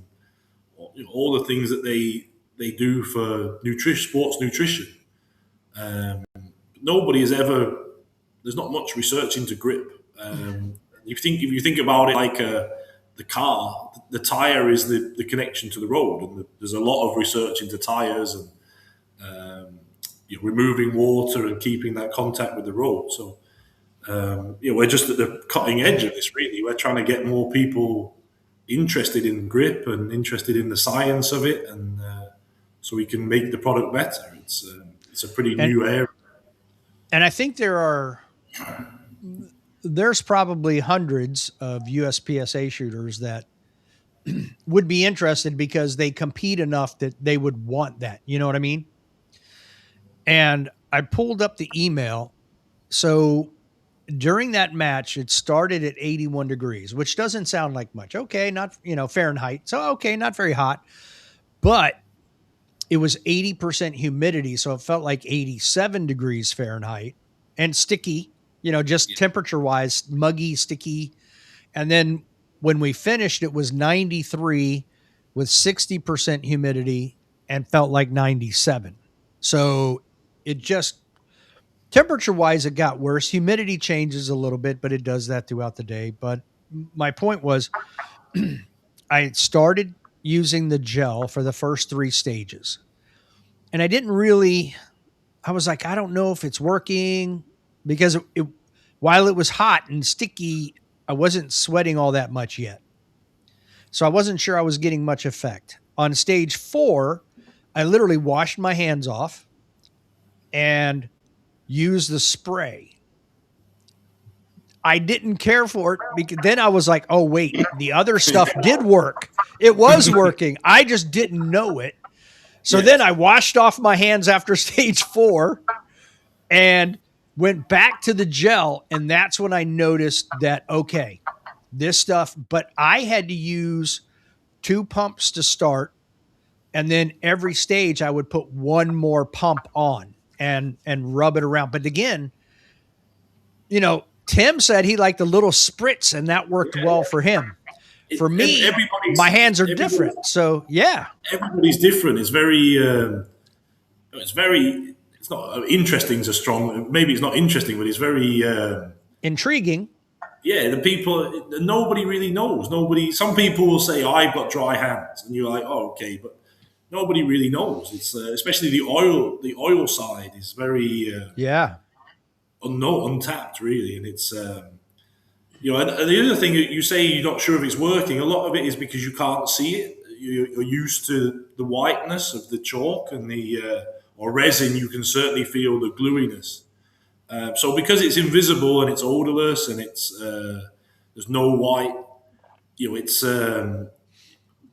B: all the things that they do for sports nutrition. Nobody has ever. There's not much research into grip. If you think about it like the car, the tire is the connection to the road, and there's a lot of research into tires and removing water and keeping that contact with the road. So we're just at the cutting edge of this. Really, we're trying to get more people interested in grip and interested in the science of it, and so we can make the product better. It's a pretty new area.
A: And I think there's probably hundreds of USPSA shooters that would be interested because they compete enough that they would want that. You know what I mean? And I pulled up the email. So during that match, it started at 81 degrees, which doesn't sound like much. Okay, not, Fahrenheit. So, okay, not very hot. But it was 80% humidity. So it felt like 87 degrees Fahrenheit and sticky, just temperature wise, muggy, sticky. And then when we finished, it was 93 with 60% humidity and felt like 97. So it just, temperature wise, it got worse. Humidity changes a little bit, but it does that throughout the day. But my point was, I started using the gel for the first 3 stages. And I was like, I don't know if it's working because while it was hot and sticky, I wasn't sweating all that much yet. So I wasn't sure I was getting much effect. On stage 4, I literally washed my hands off and used the spray. I didn't care for it because then I was like, oh, wait, the other stuff did work. It was working. I just didn't know it. So then I washed off my hands after stage 4 and went back to the gel. And that's when I noticed that, okay, this stuff, but I had to use 2 pumps to start. And then every stage I would put 1 more pump on and rub it around. But again, Tim said he liked the little spritz and that worked well for him. For me, my hands are different. So yeah,
B: everybody's different. It's it's not interesting is a strong, maybe it's not interesting, but it's very
A: intriguing.
B: Yeah, nobody really knows. Some people will say, I've got dry hands. And you're like, oh, okay. But nobody really knows. It's especially the oil side is very untapped, really. And it's, and the other thing you say you're not sure if it's working, a lot of it is because you can't see it. You're used to the whiteness of the chalk and or resin, you can certainly feel the gluiness. So because it's invisible and it's odorless and it's there's no white, it's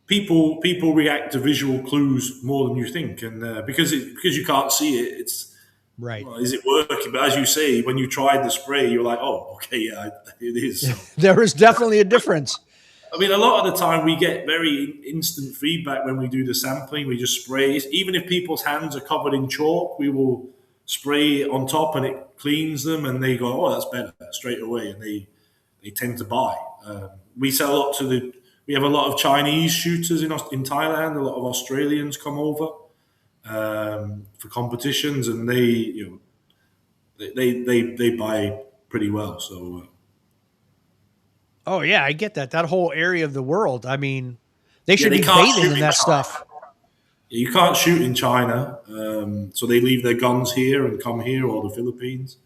B: people react to visual clues more than you think, and because you can't see it, it's
A: right.
B: Well, is it working? But as you say, when you tried the spray, you're like, oh, okay, yeah, it is. So.
A: There is definitely a difference.
B: I mean, a lot of the time we get very instant feedback when we do the sampling. We just spray. Even if people's hands are covered in chalk, we will spray on top and it cleans them and they go, oh, that's better straight away. And they tend to buy. We sell a lot we have a lot of Chinese shooters in Thailand. A lot of Australians come over for competitions and they buy pretty well. So.
A: Oh yeah, I get that. That whole area of the world. I mean, they should be bathing in that stuff.
B: You can't shoot in China, so they leave their guns here and come here, or the Philippines.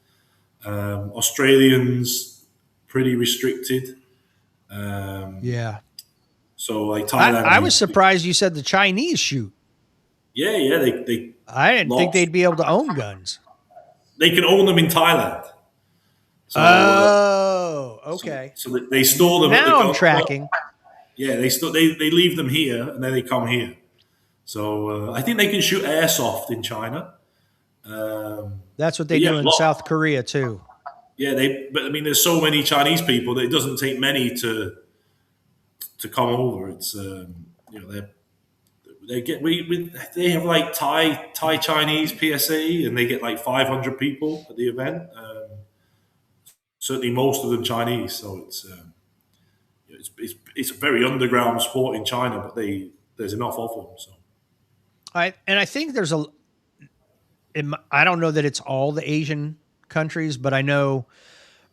B: Australians, pretty restricted.
A: Yeah.
B: So like Thailand.
A: I was surprised you said the Chinese shoot.
B: Yeah. They
A: I didn't think they'd be able to own guns.
B: They can own them in Thailand. So,
A: okay.
B: So they store them.
A: Now I'm tracking.
B: Yeah, they leave them here and then they come here. So I think they can shoot airsoft in China.
A: That's what
B: But
A: they
B: yeah,
A: do
B: a
A: in
B: lot.
A: South Korea too.
B: Yeah, they. But I mean, there's so many Chinese people that it doesn't take many to come over. It's they get they have like Thai Chinese PSA and they get like 500 people at the event. Certainly, most of them Chinese. So it's a very underground sport in China, but there's enough of them. So
A: I think there's a I don't know that it's all the Asian countries, but I know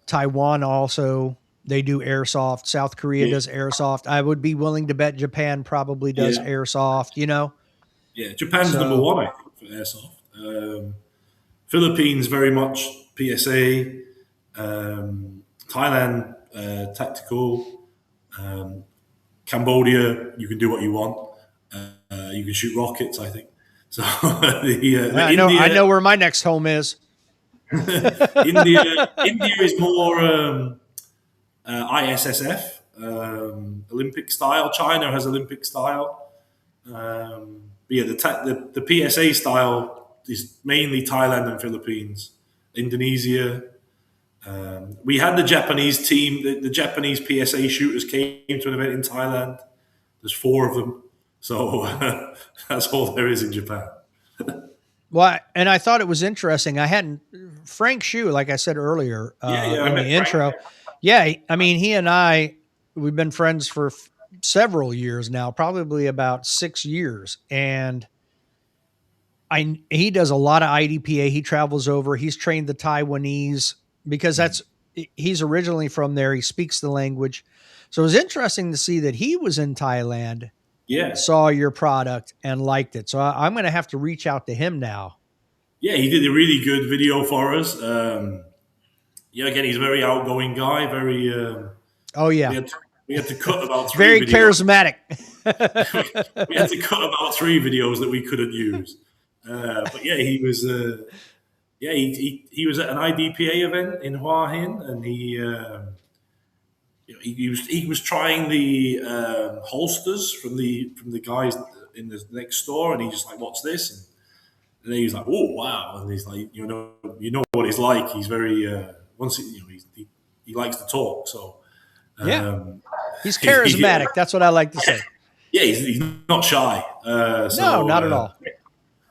A: Taiwan also they do airsoft. South Korea
B: yeah,
A: does airsoft. I would be willing to bet Japan probably does
B: yeah,
A: airsoft, you know.
B: yeah. Japan's number
A: So,
B: one, I think, for airsoft. Philippines very much PSA. Thailand tactical. Cambodia, you can do what you want. You can shoot rockets, I think. So the
A: I
B: India,
A: know where my next home is.
B: India, India is more ISSF, Olympic style. China has Olympic style. But yeah, the PSA style is mainly Thailand and Philippines. Indonesia. We had the Japanese team. The Japanese PSA shooters came to an event in Thailand. There's four of them. So that's all there is in Japan.
A: Well, and I thought it was interesting. I hadn't Frank Shu, like I said earlier
B: Yeah, yeah, I
A: in the
B: met Frank.
A: intro. Yeah, I mean, he and I we've been friends for several years now, probably about 6 years, and I he does a lot of IDPA. He travels over. He's trained the Taiwanese because he's originally from there. He speaks the language, so it was interesting to see that he was in Thailand,
B: Yeah,
A: saw your product, and liked it. So I'm going to have to reach out to him now.
B: yeah, he did a really good video for us. Yeah, again, he's a very outgoing guy. Very.
A: Oh
B: We
A: yeah,
B: had to, we had to cut about three
A: very
B: videos.
A: charismatic.
B: We had to cut about three videos that we couldn't use. But yeah, he was. Yeah, he was at an IDPA event in Hua Hin, and he was trying the holsters from the guys in the next store, and he's just like, "What's this?" And then he was like, "Oh wow!" And he's like, you know what he's like. He's very once he likes to talk, so
A: Yeah,
B: um,
A: he's
B: he,
A: charismatic. That's what I like to say.
B: yeah, he's not shy.
A: No, not at all.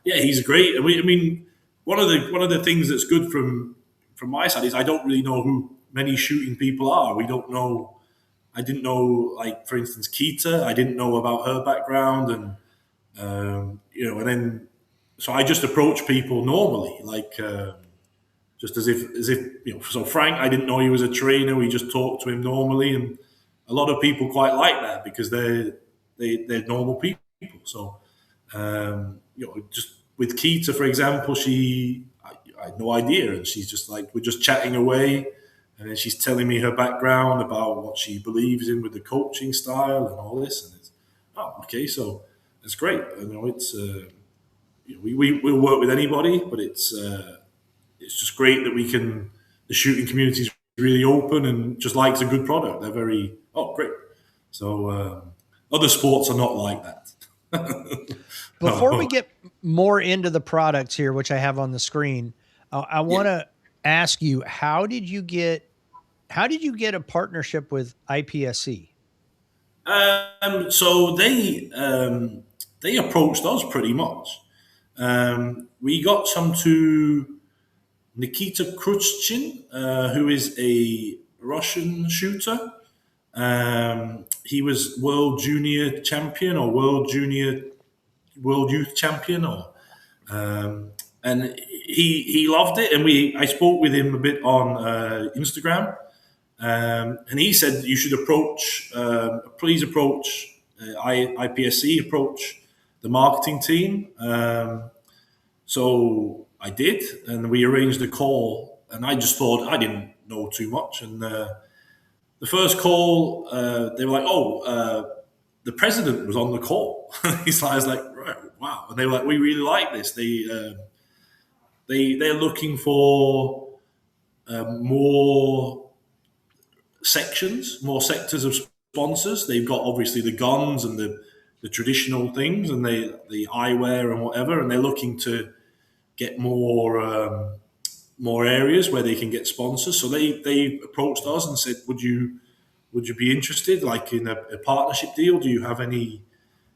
B: Yeah, he's great. I mean, one of the things that's good from my side is I don't really know who many shooting people are. We don't know. I didn't know, like for instance, Keita. I didn't know about her background, and and then so I just approach people normally, like just as if So Frank, I didn't know he was a trainer. We just talked to him normally, and a lot of people quite like that because they're normal people. So just with Keita, for example, I had no idea, and she's just like we're just chatting away, and then she's telling me her background about what she believes in with the coaching style and all this, and it's okay, so it's great. It's we'll work with anybody, but it's just great that we can. The shooting community is really open and just likes a good product. They're very great. So other sports are not like that.
A: Before we
B: No.
A: get more into the products here, which I have on the screen, I
B: Yeah.
A: want to ask you how did you get a partnership with IPSC?
B: So they approached us pretty much. We got some to Nikita Khrushchev, who is a Russian shooter. He was world junior champion or world youth champion, or and he loved it. And I spoke with him a bit on Instagram, and he said you should please approach IPSC, approach the marketing team. So I did, and we arranged a call. And I just thought I didn't know too much. And the first call, they were like, "Oh, the president was on the call." I was like, "Right, wow!" And they were like, "We really like this. They're looking for more sectors of sponsors. They've got obviously the guns and the traditional things and the eyewear and whatever, and they're looking to get more areas where they can get sponsors. So they approached us and said, would you be interested, like in a partnership deal? Do you have any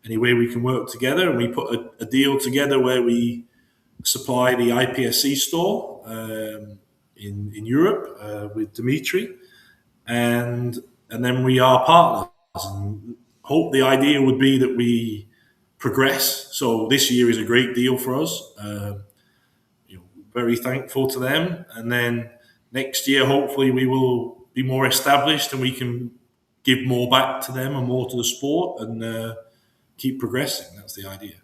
B: way we can work together? And we put a deal together where we supply the IPSC store in Europe with Dimitri, and then we are partners. And hope the idea would be that we progress. So this year is a great deal for us. Very thankful to them, and then next year hopefully we will be more established and we can give more back to them and more to the sport and keep progressing. That's the idea.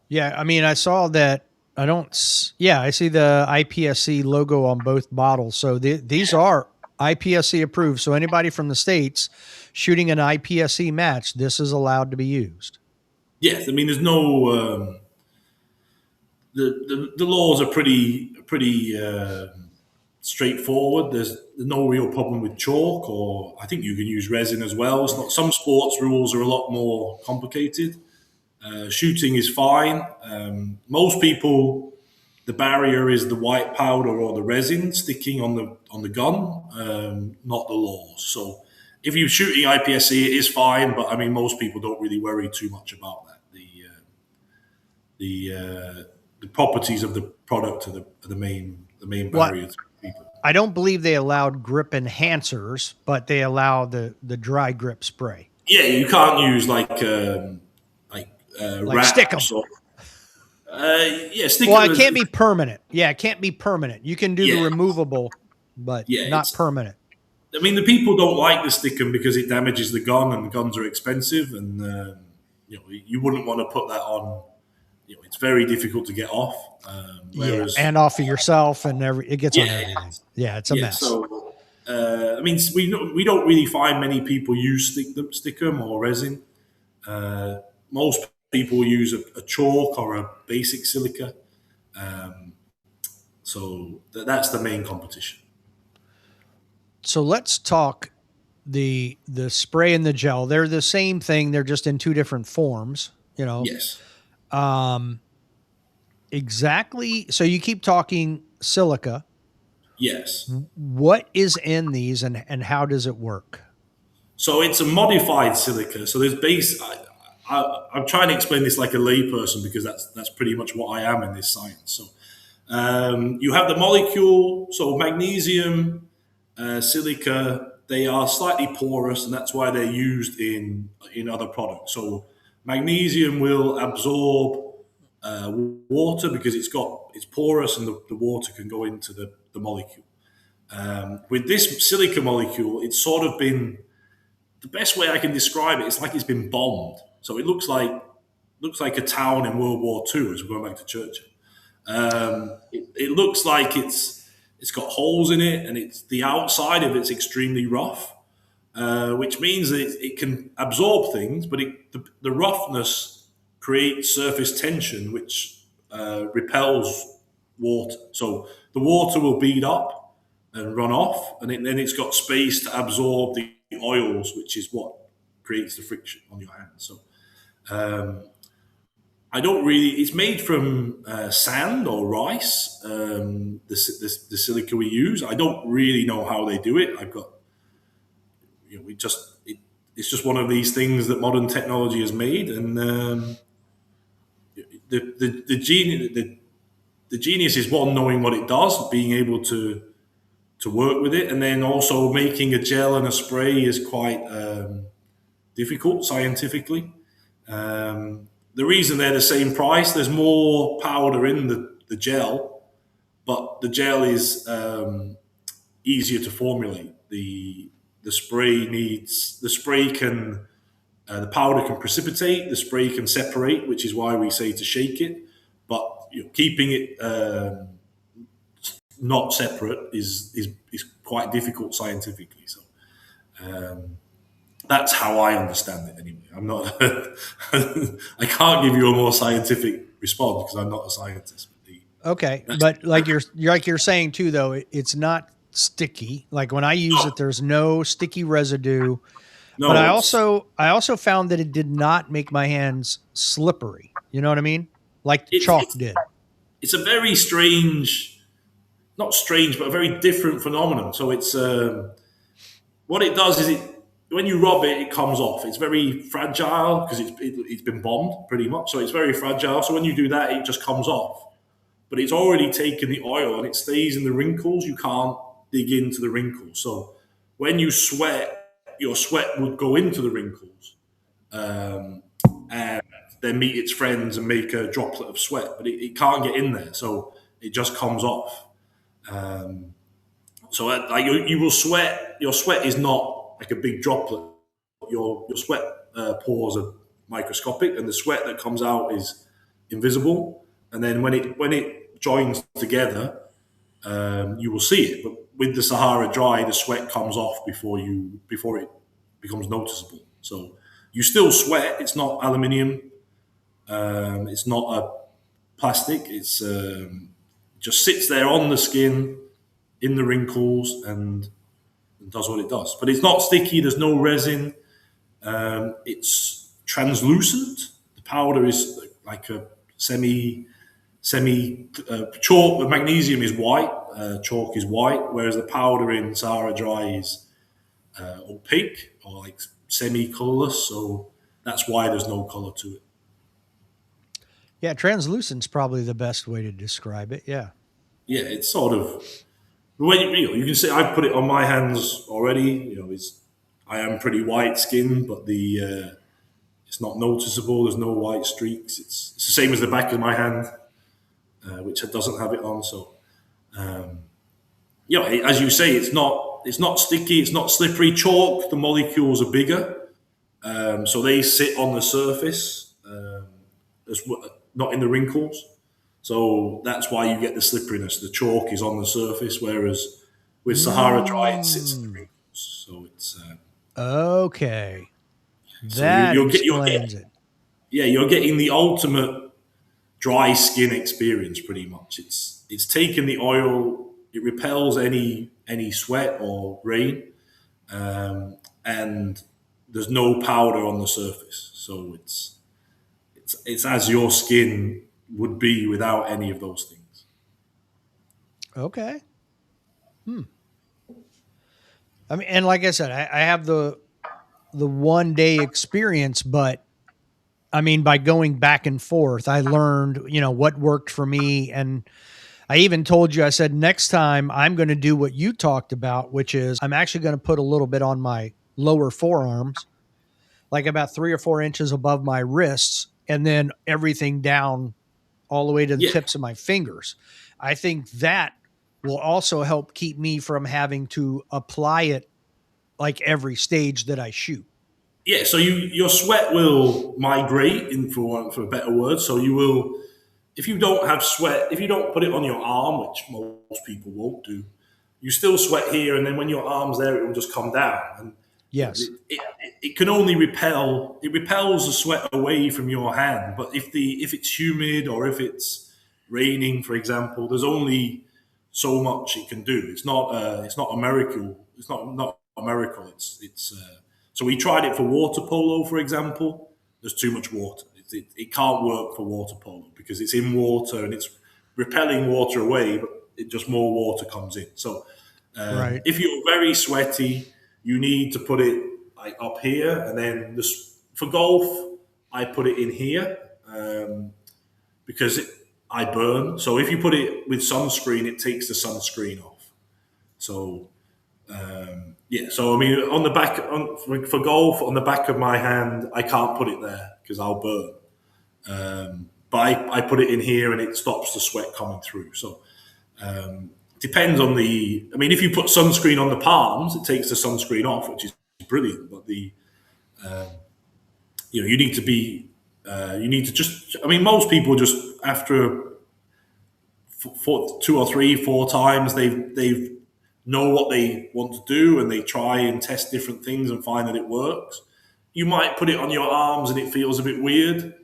A: Yeah, I mean, I saw that. I don't. Yeah, I see the IPSC logo on both bottles. So these are IPSC approved. So anybody from the States shooting an IPSC match, this is allowed to be used.
B: Yes, I mean, there's no the laws are pretty straightforward. There's no real problem with chalk, or I think you can use resin as well. It's not, some sports rules are a lot more complicated. Shooting is fine. Most people, the barrier is the white powder or the resin sticking on the gun, not the laws. So if you're shooting IPSC, it is fine, but I mean most people don't really worry too much about that. The properties of the product are the main barrier to people.
A: I don't believe they allowed grip enhancers, but they allow the dry grip spray.
B: Yeah, you can't use like wraps or stick.
A: Well, it can't be permanent. Yeah, it can't be permanent. You can do the removable, but not permanent.
B: I mean, the people don't like the stickum because it damages the gun, and guns are expensive, and you wouldn't want to put that on. It's very difficult to get off.
A: And off of yourself, and it gets on everything. Yeah, it's a mess.
B: So, I mean, we don't really find many people use stickum or resin. Most people use a chalk or a basic silica. So that's the main competition.
A: So let's talk the spray and the gel. They're the same thing. They're just in two different forms.
B: Yes.
A: Exactly. So you keep talking silica.
B: Yes.
A: What is in these and how does it work?
B: So it's a modified silica. So there's I'm trying to explain this like a layperson because that's pretty much what I am in this science. So you have the molecule. So magnesium, silica, they are slightly porous, and that's why they're used in other products. So magnesium will absorb water because it's porous, and the water can go into the molecule. With this silica molecule, it's sort of been, the best way I can describe it, it's like it's been bombed. So it looks like a town in World War II, as we're going back to Churchill. It looks like it's got holes in it, and the outside of it's extremely rough, which means that it can absorb things, but the roughness creates surface tension, which repels water. So the water will bead up and run off, and then it's got space to absorb the oils, which is what creates the friction on your hands. So I don't really. It's made from sand or rice. The silica we use. I don't really know how they do it. I've got. It's just one of these things that modern technology has made, and the genius is one, knowing what it does, being able to work with it, and then also making a gel and a spray is quite difficult scientifically. The reason they're the same price, there's more powder in the gel, but the gel is easier to formulate. The powder can precipitate, the spray can separate, which is why we say to shake it. But keeping it not separate is quite difficult scientifically. So that's how I understand it anyway. I'm not. I can't give you a more scientific response because I'm not a scientist.
A: Okay, but like you're saying too, though, it's not sticky. Like when I use it, there's no sticky residue. But
B: No, it's
A: I also found that it did not make my hands slippery. You know what I mean? Like the
B: it's
A: chalk
B: it's
A: did.
B: it's a very strange, not strange, but a very different phenomenon. So it's what it does is it when you rub it, it comes off. It's very fragile because it's been bombed pretty much, so it's very fragile. So when you do that, it just comes off. But it's already taken the oil and it stays in the wrinkles. You can't dig into the wrinkles. So when you sweat, your sweat would go into the wrinkles um, and then meet its friends and make a droplet of sweat, but it can't get in there. So it just comes off. Um, so like you will sweat. Your sweat is not like a big droplet. Your sweat pores are microscopic, and the sweat that comes out is invisible. And then when it joins together, you will see it. But with the Sahara Dry, the sweat comes off before it becomes noticeable. So you still sweat. It's not aluminium. It's not a plastic. It's just sits there on the skin in the wrinkles and does what it does. But it's not sticky. There's no resin. It's translucent. The powder is like a semi chalk. The magnesium is white. Chalk is white, whereas the powder in Sahara Dry is opaque or like semi colorless. So that's why there's no color to it.
A: Yeah, translucent's probably the best way to describe it. Yeah.
B: Yeah, it's sort of when you can see I put it on my hands already. I am pretty white skinned, but the it's not noticeable. There's no white streaks. It's the same as the back of my hand, which doesn't have it on. So as you say, it's not sticky. It's not slippery. Chalk. The molecules are bigger, so they sit on the surface, not in the wrinkles. So that's why you get the slipperiness. The chalk is on the surface, whereas with Sahara Dry, it sits in the
A: Mm,
B: wrinkles. So it's
A: okay.
B: so you,
A: That
B: you're
A: explains it.
B: yeah, you're getting the ultimate dry skin experience pretty much. It's taken the oil, it repels any sweat or rain, and there's no powder on the surface. So it's as your skin would be without any of those things.
A: Okay. Hmm. I mean, and like I said, I have the 1 day experience, but I mean, by going back and forth, I learned, what worked for me. And I even told you, I said, next time I'm going to do what you talked about, which is I'm actually going to put a little bit on my lower forearms, like about 3 or 4 inches above my wrists, and then everything down all the way to the
B: Yeah,
A: tips of my fingers. I think that will also help keep me from having to apply it like every stage that I shoot.
B: yeah. So your sweat will migrate, in for a better word. So you will, if you don't have sweat, if you don't put it on your arm, which most people won't do, you still sweat here, and then when your arm's there, it will just come down. And
A: Yes.
B: it can only repel. It repels the sweat away from your hand. But if it's humid or if it's raining, for example, there's only so much it can do. It's not a miracle. It's not a miracle. So we tried it for water polo, for example. There's too much water. It can't work for water polo because it's in water and it's repelling water away, but just more water comes in. So
A: Right.
B: if you're very sweaty, you need to put it like up here, and then for golf, I put it in here because I burn. So if you put it with sunscreen, it takes the sunscreen off. So yeah, so I mean, on the back for golf, on the back of my hand, I can't put it there because I'll burn. But I put it in here, and it stops the sweat coming through. So depends on the. I mean, if you put sunscreen on the palms, it takes the sunscreen off, which is brilliant. But you need to be. You need to just. I mean, most people just after two or three, 4 times, they've know what they want to do, and they try and test different things and find that it works. You might put it on your arms, and it feels a bit weird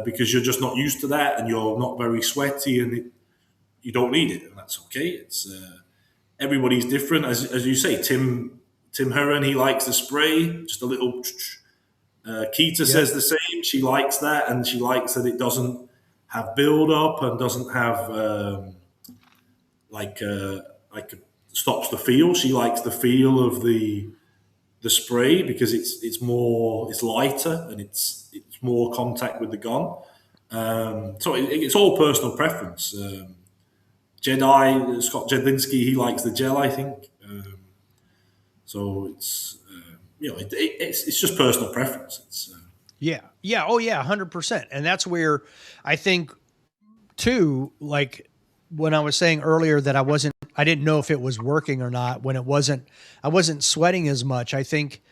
B: because you're just not used to that, and you're not very sweaty, and you don't need it, and that's okay. everybody's different. As you say, Tim Herron, he likes the spray, just a little. Keita
A: Yep.
B: says the same. She likes that, and she likes that it doesn't have build up and doesn't have like like stops the feel. She likes the feel of the spray because it's lighter and it's more contact with the gun. So it's all personal preference. Scott Jedlinski, he likes the gel, I think. So it's it's just personal preference.
A: Yeah. Yeah. Oh, yeah. 100%. And that's where I think, too, like when I was saying earlier that I didn't know if it was working or not when I wasn't sweating as much. I think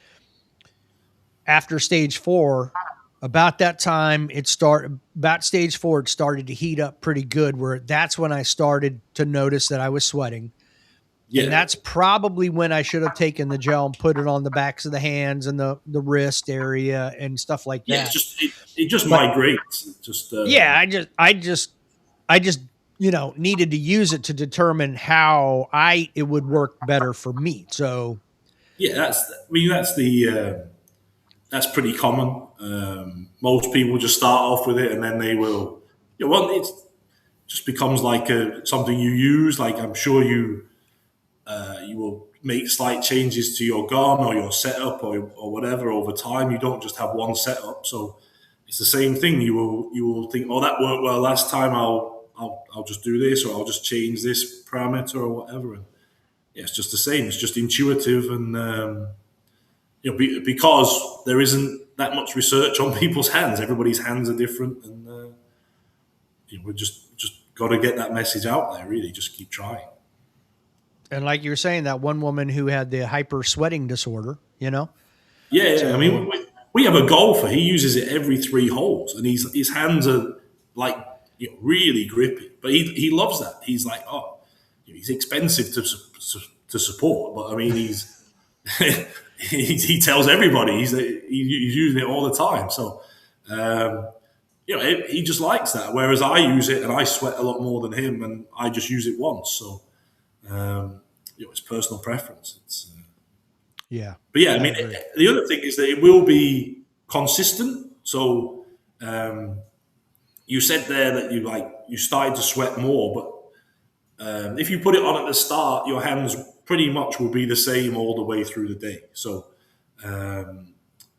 A: after stage 4, about that time, about stage 4, it started to heat up pretty good, where that's when I started to notice that I was sweating. And
B: Yeah,
A: that's probably when I should have taken the gel and put it on the backs of the hands and the wrist area and stuff like
B: yeah.
A: that.
B: It just
A: But
B: migrates. It just
A: yeah, I just needed to use it to determine how it would work better for me. So
B: yeah. That's pretty common. Most people just start off with it, and then they will. Well, it just becomes like something you use. Like I'm sure you will make slight changes to your gun or your setup or whatever over time. You don't just have one setup. So it's the same thing. You will think, oh, that worked well last time. I'll just do this, or I'll just change this parameter or whatever. And yeah, it's just the same. It's just intuitive, and because there isn't that much research on people's hands. Everybody's hands are different, and we're just got to get that message out there. Really, just keep trying.
A: and like you were saying, that one woman who had the hyper sweating disorder.
B: Yeah, yeah. I mean,
A: So
B: we have a golfer. He uses it every 3 holes, and his hands are like really grippy. But he loves that. He's like, oh, he's expensive to support, but I mean, he tells everybody he's using it all the time. So he just likes that. Whereas I use it and I sweat a lot more than him, and I just use it once. So it's personal preference.
A: yeah,
B: But yeah, I
A: I
B: mean,
A: agree.
B: the other thing is that it will be consistent. So you said there that you started to sweat more, but if you put it on at the start, your hands pretty much will be the same all the way through the day. So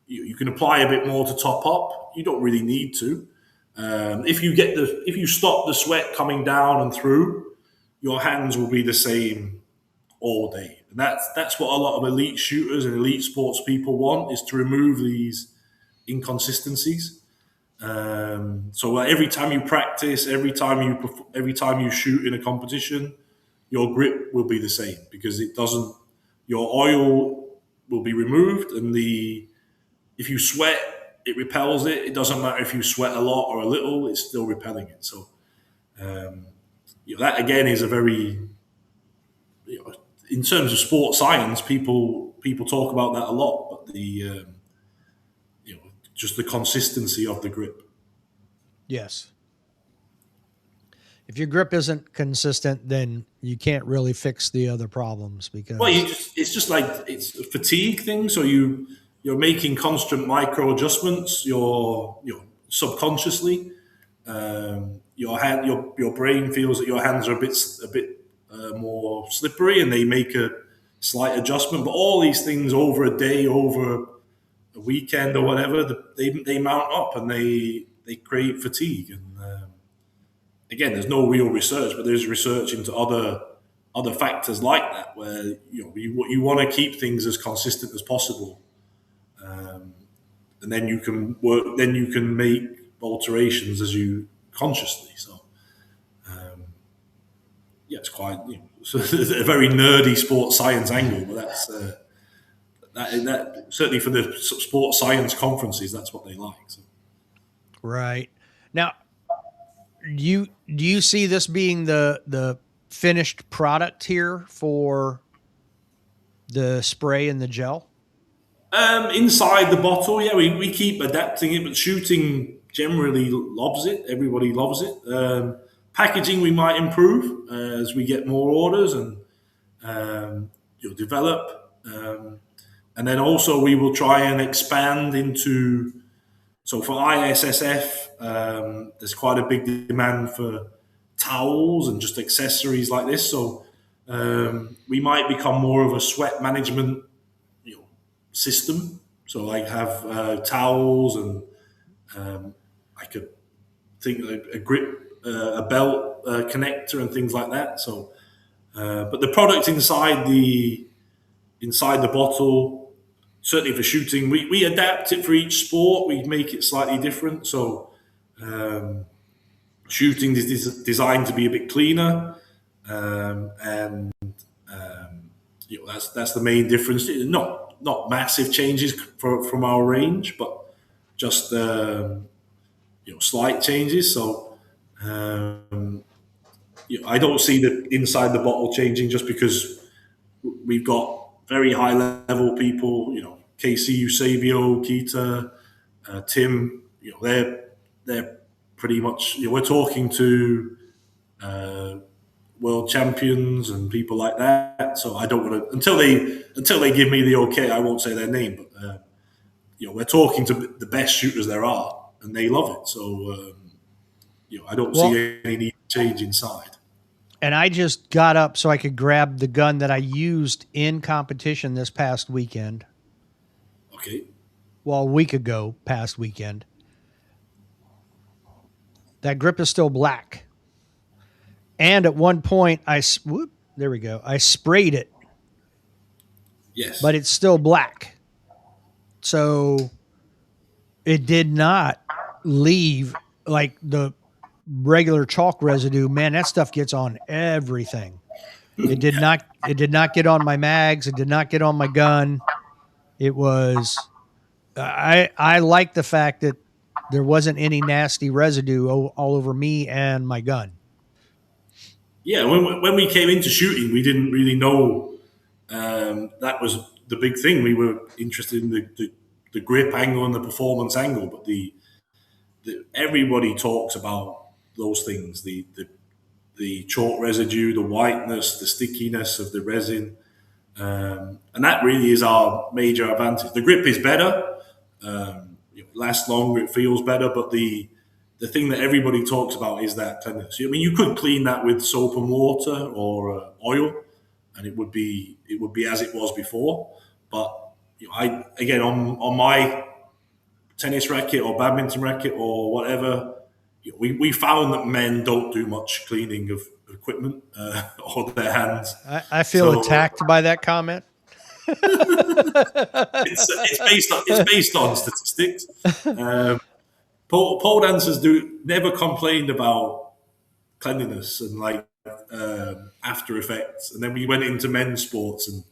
B: you can apply a bit more to top up. You don't really need to. If you stop the sweat coming down and through, your hands will be the same all day. And that's what a lot of elite shooters and elite sports people want, is to remove these inconsistencies. So every time you practice, every time you shoot in a competition, your grip will be the same because it doesn't. Your oil will be removed, and if you sweat, it repels it. It doesn't matter if you sweat a lot or a little; it's still repelling it. So that again is a very in terms of sports science, people talk about that a lot, but just the consistency of the grip.
A: Yes. If your grip isn't consistent, then you can't really fix the other problems
B: Well,
A: because
B: it's just like it's a fatigue thing. So you're making constant micro adjustments. You're subconsciously your brain feels that your hands are a bit more slippery, and they make a slight adjustment. But all these things over a day, over a weekend, or whatever, they mount up and they create fatigue. And again, there's no real research, but there's research into other factors like that, where you want to keep things as consistent as possible, and then you can work. Then you can make alterations as you consciously. So yeah, it's quite a very nerdy sports science angle, but that certainly for the sports science conferences, that's what they like. So.
A: right now, do you see this being the finished product here for the spray and the gel?
B: Inside the bottle, yeah, we keep adapting it, but shooting generally loves it. Everybody loves it. Packaging we might improve as we get more orders, and develop. And then also we will try and expand into, so for ISSF, there's quite a big demand for towels and just accessories like this. So we might become more of a sweat management, system. So I have towels and I could think a grip, a belt connector and things like that. So, but the product inside the bottle, certainly for shooting, we adapt it for each sport. We make it slightly different. So shooting is designed to be a bit cleaner, and that's the main difference. Not massive changes from our range, but just slight changes. So I don't see the inside the bottle changing just because we've got very high level people. Casey Eusebio, Keita, Tim. They're pretty much. We're talking to world champions and people like that. So I don't want to until they give me the okay. I won't say their name, but we're talking to the best shooters there are, and they love it. So I don't
A: Well,
B: see any need to change inside.
A: and I just got up so I could grab the gun that I used in competition this past weekend.
B: Okay.
A: Well, a week ago, past weekend. That grip is still black. And at one point, there we go. I sprayed it,
B: Yes.
A: but it's still black. So it did not leave like the regular chalk residue. Man, that stuff gets on everything. It did not. It did not get on my mags. It did not get on my gun. It was. I like the fact that there wasn't any nasty residue all over me and my gun.
B: Yeah. When we came into shooting, we didn't really know that was the big thing. We were interested in the grip angle and the performance angle, but everybody talks about those things: the chalk residue, the whiteness, the stickiness of the resin. And that really is our major advantage. The grip is better, it lasts longer, it feels better, but the thing that everybody talks about is that cleanliness. I mean, you could clean that with soap and water or oil, and it would be as it was before. But I again on my tennis racket or badminton racket or whatever, we found that men don't do much cleaning of equipment or their hands.
A: I feel
B: So
A: attacked by that comment.
B: it's based on statistics. Pole dancers do never complained about cleanliness and like after effects. And then we went into men's sports and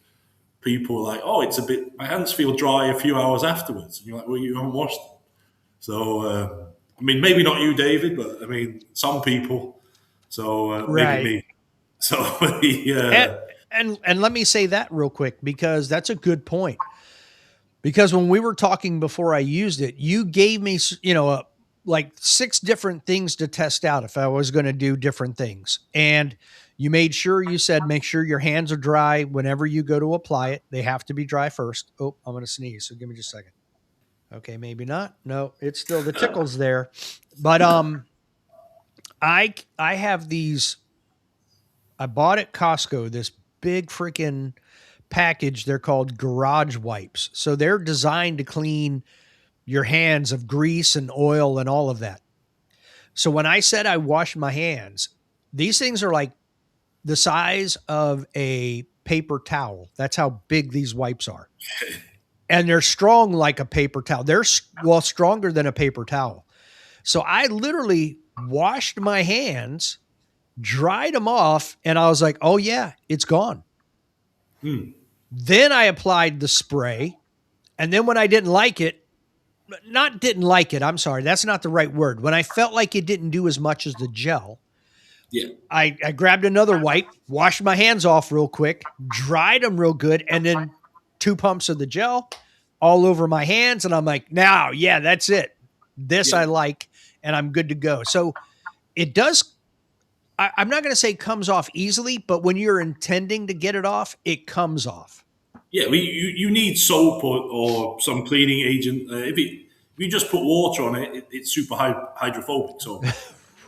B: people were like, "Oh, it's a bit. My hands feel dry a few hours afterwards." And you're like, "Well, you haven't washed them." So I mean, maybe not you, David, but I mean some people. So maybe
A: Right.
B: me. So
A: And, and let me say that real quick because that's a good point. Because when we were talking before I used it, you gave me, like 6 different things to test out if I was going to do different things. And you made sure you said make sure your hands are dry whenever you go to apply it. They have to be dry first. Oh, I'm going to sneeze, so give me just a second. Okay, maybe not. No, it's still the tickles there. But I have these. I bought at Costco this big freaking package. They're called garage wipes. So they're designed to clean your hands of grease and oil and all of that. So when I said I wash my hands, these things are like the size of a paper towel. That's how big these wipes are. And they're strong like a paper towel. They're stronger than a paper towel. So I literally washed my hands, dried them off, and I was like, "Oh yeah, it's gone." Then I applied the spray, and then when I didn't like it, not didn't like it, I'm sorry, that's not the right word. When I felt like it didn't do as much as the gel,
B: yeah,
A: I grabbed another wipe, washed my hands off real quick, dried them real good, and then 2 pumps of the gel all over my hands. And I'm like, now, yeah, that's it. This
B: yeah.
A: I like, and I'm good to go. So it does I'm not going to say comes off easily, but when you're intending to get it off, it comes off.
B: Yeah, you need soap or some cleaning agent. If you just put water on it, it's super hydrophobic, so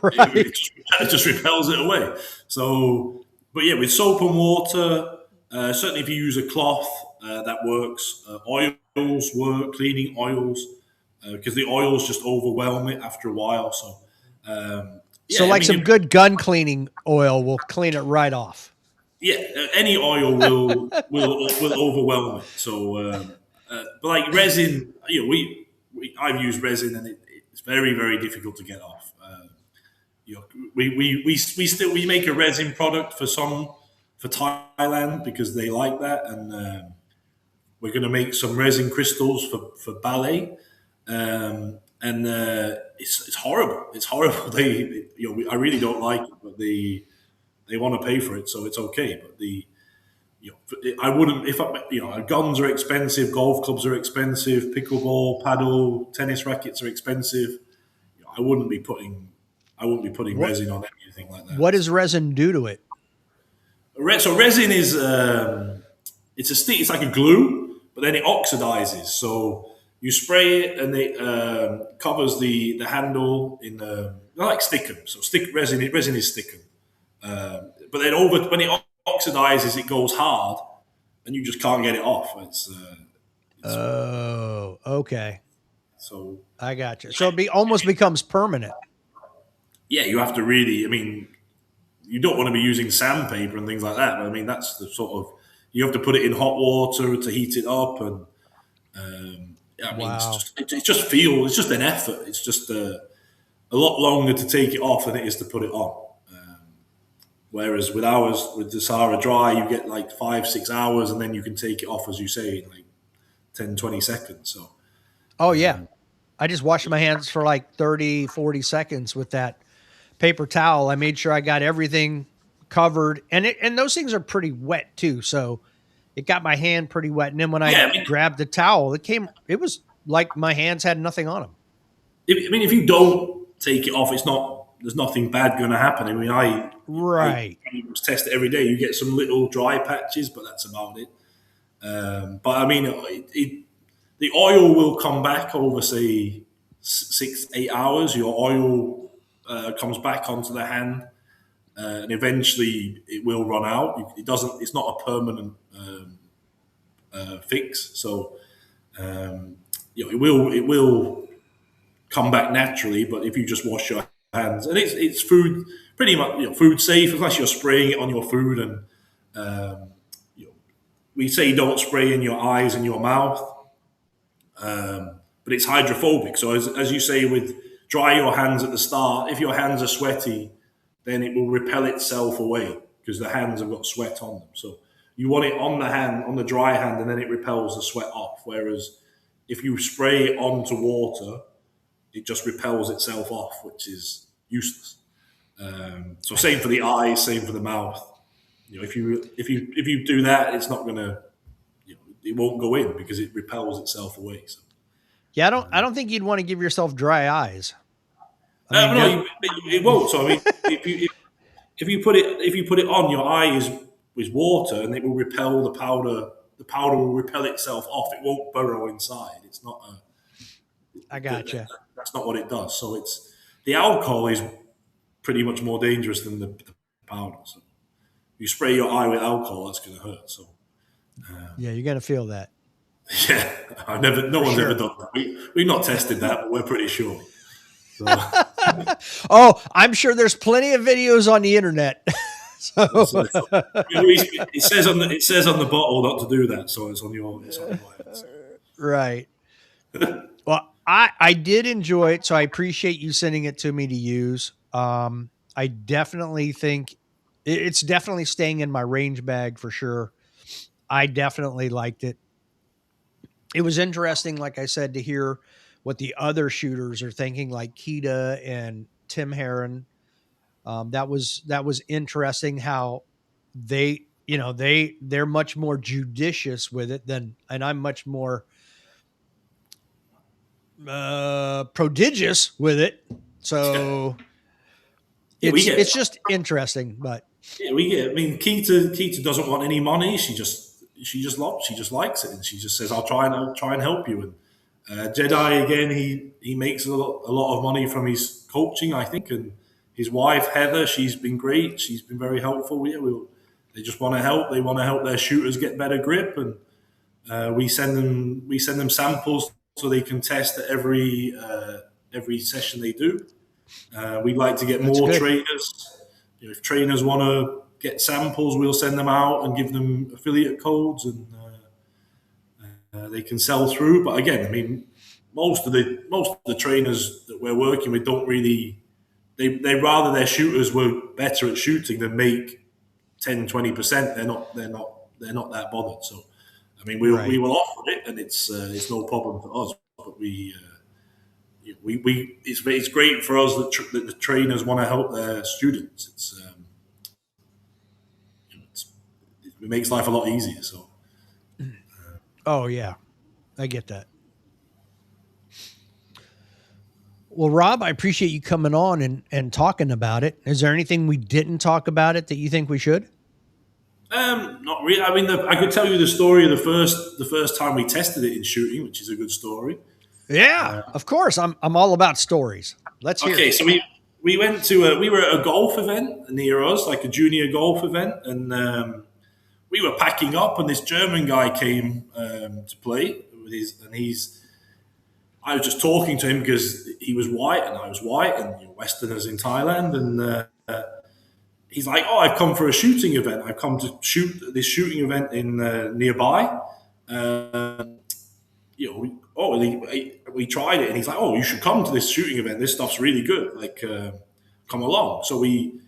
A: Right.
B: it just repels it away. So, but yeah, with soap and water, certainly if you use a cloth, that works. Oils work, cleaning oils, because the oils just overwhelm it after a while. So,
A: So,
B: yeah, I
A: like
B: mean,
A: some good gun cleaning oil will clean it right off.
B: yeah, any oil will overwhelm it. So, but like resin, I've used resin and it's very difficult to get off. We make a resin product for Thailand because they like that, and we're going to make some resin crystals for ballet. And it's horrible. It's horrible. I really don't like it, but they want to pay for it, so it's okay. But I wouldn't if guns are expensive, golf clubs are expensive, pickleball, paddle, tennis rackets are expensive. I wouldn't be putting
A: What
B: resin on anything like that.
A: what does resin do to it?
B: So resin is it's a stick. It's like a glue, but then it oxidizes. So you spray it, and it covers the handle in like stickum. So stick resin. Resin is stickum. But then when it oxidizes, it goes hard, and you just can't get it off. It's
A: Oh, okay.
B: so
A: I got you. So almost becomes permanent.
B: yeah, you have to really. I mean, you don't want to be using sandpaper and things like that. But I mean, that's the sort of you have to put it in hot water to heat it up, and yeah, I mean,
A: Wow.
B: it's just an effort. It's just a lot longer to take it off than it is to put it on. Whereas with the Sahara Dry, you get like 5 6 hours, and then you can take it off, as you say, in like 10 20 seconds. So
A: Oh, yeah. I just washed my hands for like 30, 40 seconds with that paper towel. I made sure I got everything covered, and those things are pretty wet too. So it got my hand pretty wet. And then when I
B: yeah, I mean,
A: grabbed the towel, it was like my hands had nothing on them.
B: if you don't take it off, it's not. There's nothing bad going to happen. I mean, I
A: Right.
B: pretty much test it every day. You get some little dry patches, but that's about it. But I mean, the oil will come back over say 6 8 hours. Your oil comes back onto the hand, and eventually it will run out. It doesn't. It's not a permanent fix. So it will come back naturally. But if you just wash your hands, and it's food pretty much food safe unless you're spraying it on your food, and you know, we say don't spray in your eyes and your mouth, but it's hydrophobic. So as you say, with dry your hands at the start, if your hands are sweaty, then it will repel itself away because the hands have got sweat on them. So you want it on the hand, on the dry hand, and then it repels the sweat off. Whereas if you spray it onto water, it just repels itself off, which is useless. So same for the eyes, same for the mouth. If you do that, it's not gonna, it won't go in because it repels itself away. So
A: Yeah, I don't think you'd want to give yourself dry eyes. I mean,
B: no, it won't. So I mean, if you put it on, your eye is water, and it will repel the powder. The powder will repel itself off. It won't burrow inside. It's not
A: I gotcha.
B: that's not what it does. So it's the alcohol is pretty much more dangerous than the powder. So you spray your eye with alcohol, that's going to hurt. So
A: Yeah, you're gonna feel that
B: yeah, no
A: for
B: one's ever
A: sure.
B: done that. We've not tested that, but we're pretty sure. So,
A: Oh, I'm sure there's plenty of videos on the internet. So
B: so it says on the bottle not to do that, so it's on your head. So.
A: right. Well, I did enjoy it, so I appreciate you sending it to me to use. I definitely think it's definitely staying in my range bag for sure. I definitely liked it. It was interesting, like I said, to hear what the other shooters are thinking, like Kita and Tim Heron. That was interesting how they're much more judicious with it than, and I'm much more prodigious with it.
B: Yeah.
A: So It's just interesting, but
B: yeah, we get. I mean, Keita doesn't want any money. She just likes it, and she just says, I'll try and help you." And Jedi again, he makes a lot of money from his coaching, I think, and his wife Heather, she's been great. She's been very helpful. Yeah, they just want to help. They want to help their shooters get better grip, and we send them samples so they can test at every session they do. We'd like to get more trainers. If trainers want to get samples, we'll send them out and give them affiliate codes, and they can sell through. But again, I mean, most of the trainers that we're working with don't really. They rather their shooters were better at shooting than make 10-20%. They're not that bothered. So, I mean, we will offer it, and it's no problem for us. But it's great for us that the trainers want to help their students. It makes life a lot easier. So.
A: Oh yeah, I get that. Well, Rob, I appreciate you coming on and talking about it. Is there anything we didn't talk about it that you think we should?
B: Not really. I mean, I could tell you the story of the first time we tested it in shooting, which is a good story.
A: Yeah, of course. I'm all about stories. Let's hear.
B: Okay, so we went to we were at a golf event near us, like a junior golf event, and we were packing up, and this German guy came to play with I was just talking to him because he was white and I was white, and Westerners in Thailand, and he's like, "Oh, I've come for a shooting event. I've come to shoot this shooting event in nearby." We tried it, and he's like, "Oh, you should come to this shooting event. This stuff's really good. Like, come along." So we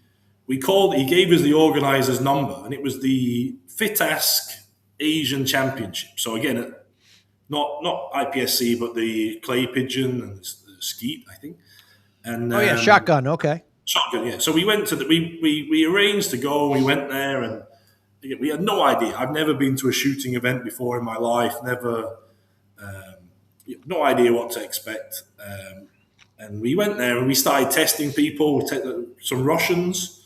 B: called. He gave us the organizer's number, and it was the FitAsk Asian Championship. So again, not IPSC, but the clay pigeon and the skeet, I think. And
A: shotgun. Okay,
B: shotgun. Yeah. So we went to we arranged to go. We went there, and we had no idea. I've never been to a shooting event before in my life. Never. No idea what to expect. And we went there and we started testing people. We some Russians,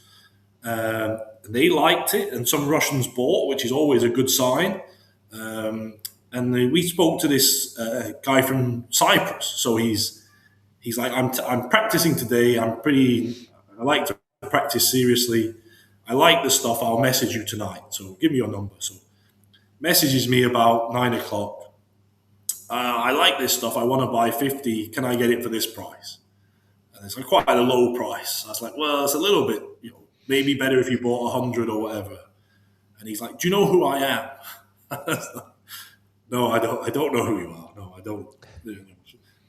B: and they liked it, and some Russians bought, which is always a good sign. And we spoke to this guy from Cyprus. So he's like, I'm practicing today. I like to practice seriously. I like the stuff. I'll message you tonight. So give me your number. So messages me about 9:00. I like this stuff. I want to buy 50. Can I get it for this price? And it's like quite a low price. I was like, well, it's a little bit, maybe better if you bought 100 or whatever. And he's like, do you know who I am? No, I don't. I don't know who you are. No, I don't. And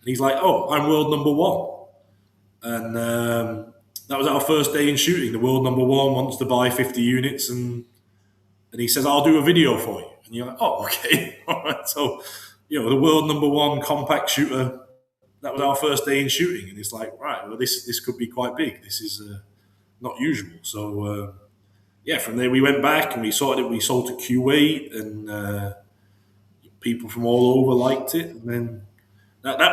B: he's like, oh, I'm world number one. And that was our first day in shooting. The world number one wants to buy 50 units, and he says, I'll do a video for you. And you're like, oh, okay. All right. So, the world number one compact shooter, that was our first day in shooting. And it's like, right, well, this could be quite big. This is not usual. So, from there we went back and we sold to Kuwait, and people from all over liked it. And then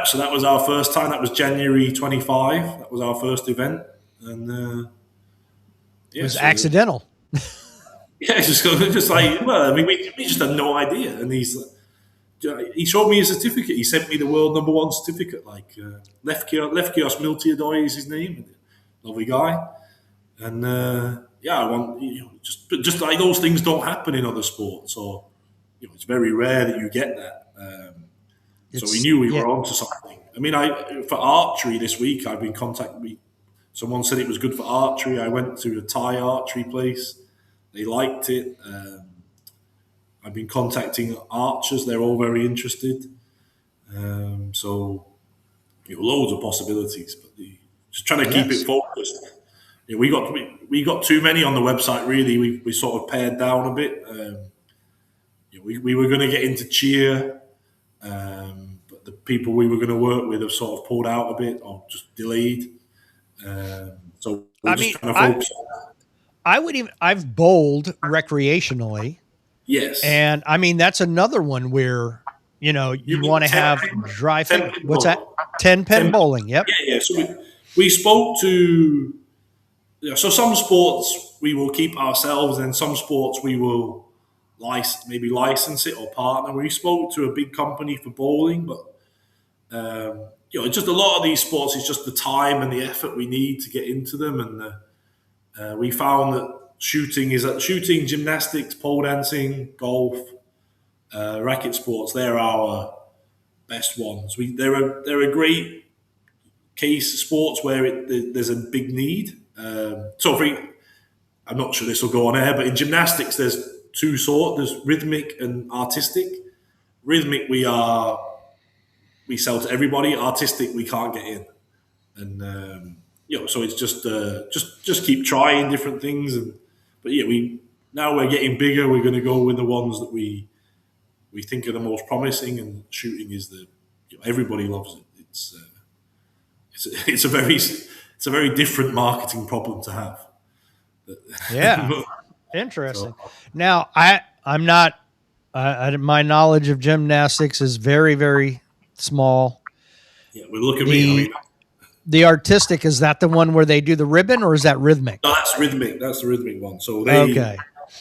B: so that was our first time. That was January 25. That was our first event. And
A: it was accidental.
B: Yeah, it's just like, well, I mean, we just had no idea. And he showed me a certificate. He sent me the world number one certificate. Like Lefkios Miltiadoi is his name. Lovely guy. And I want just like those things don't happen in other sports, or it's very rare that you get that. So we knew we were onto something. I mean, for archery this week, I've been contacted. Someone said it was good for archery. I went to a Thai archery place. They liked it. I've been contacting archers. They're all very interested. So loads of possibilities, but just trying to keep it focused. We got too many on the website. Really, we sort of pared down a bit. We were going to get into cheer, but the people we were going to work with have sort of pulled out a bit or just delayed. So we're just trying to focus on that.
A: I've bowled recreationally.
B: Yes.
A: And I mean, that's another one where, you want to have dry fit. What's that? 10 pin bowling. Yep.
B: Yeah. So we spoke to Yeah, so some sports we will keep ourselves, and some sports we will maybe license it or partner. We spoke to a big company for bowling, but just a lot of these sports is just the time and the effort we need to get into them, and we found that shooting, gymnastics, pole dancing, golf, racket sports. They're our best ones. They're a great case of sports where there's a big need. I'm not sure this will go on air, but in gymnastics, there's two sorts. There's rhythmic and artistic. Rhythmic, we sell to everybody. Artistic, we can't get in, and so it's just keep trying different things. But yeah, now we're getting bigger. We're going to go with the ones that we think are the most promising, and shooting is everybody loves it. It's a very different marketing problem to have.
A: Yeah.
B: So
A: Interesting. Now, I'm not. My knowledge of gymnastics is very very small.
B: yeah, well, look at me. I mean,
A: The artistic, is that the one where they do the ribbon, or is that rhythmic?
B: no, that's rhythmic. That's the rhythmic one. So
A: Okay.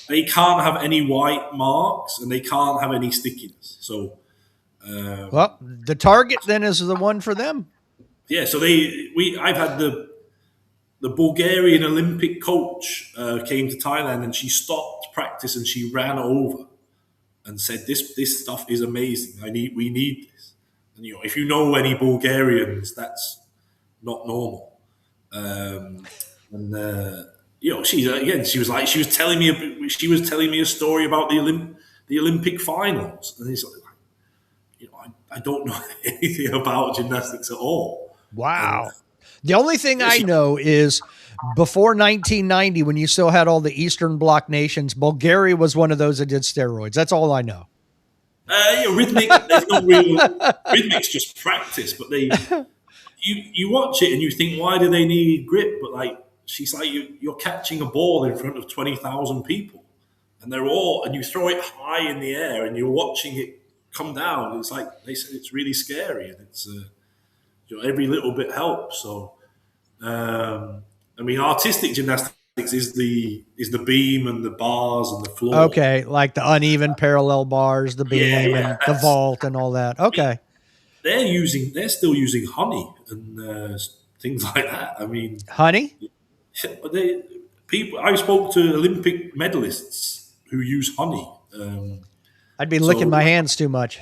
B: they can't have any white marks and they can't have any stickiness. So
A: Well, the target then is the one for them.
B: yeah, so I've had the Bulgarian Olympic coach came to Thailand and she stopped practice and she ran over and said, "This stuff is amazing. We need this." And if you know any Bulgarians, that's not normal. And she was like, she was telling me a story about the Olympic finals, and it's like, I don't know anything about gymnastics at all. And
A: Wow. The only thing I
B: she,
A: know is before 1990, when you still had all the Eastern Bloc nations, Bulgaria was one of those that did steroids. That's all I know.
B: rhythmic, there's no real rhythmic's just practice, but you watch it and you think, why do they need grip? But like she's like, you're catching a ball in front of 20,000 people, and and you throw it high in the air, and you're watching it come down. It's like they said, it's really scary, and it's every little bit helps. So, I mean, artistic gymnastics is the beam and the bars and the floor.
A: Okay, like the uneven parallel bars, the
B: Yeah,
A: beam,
B: yeah.
A: and the vault, and all that. Okay.
B: They're still using honey and things like that. I mean,
A: Honey?
B: they people. I spoke to Olympic medalists who use honey.
A: I'd be licking
B: So
A: my hands too much.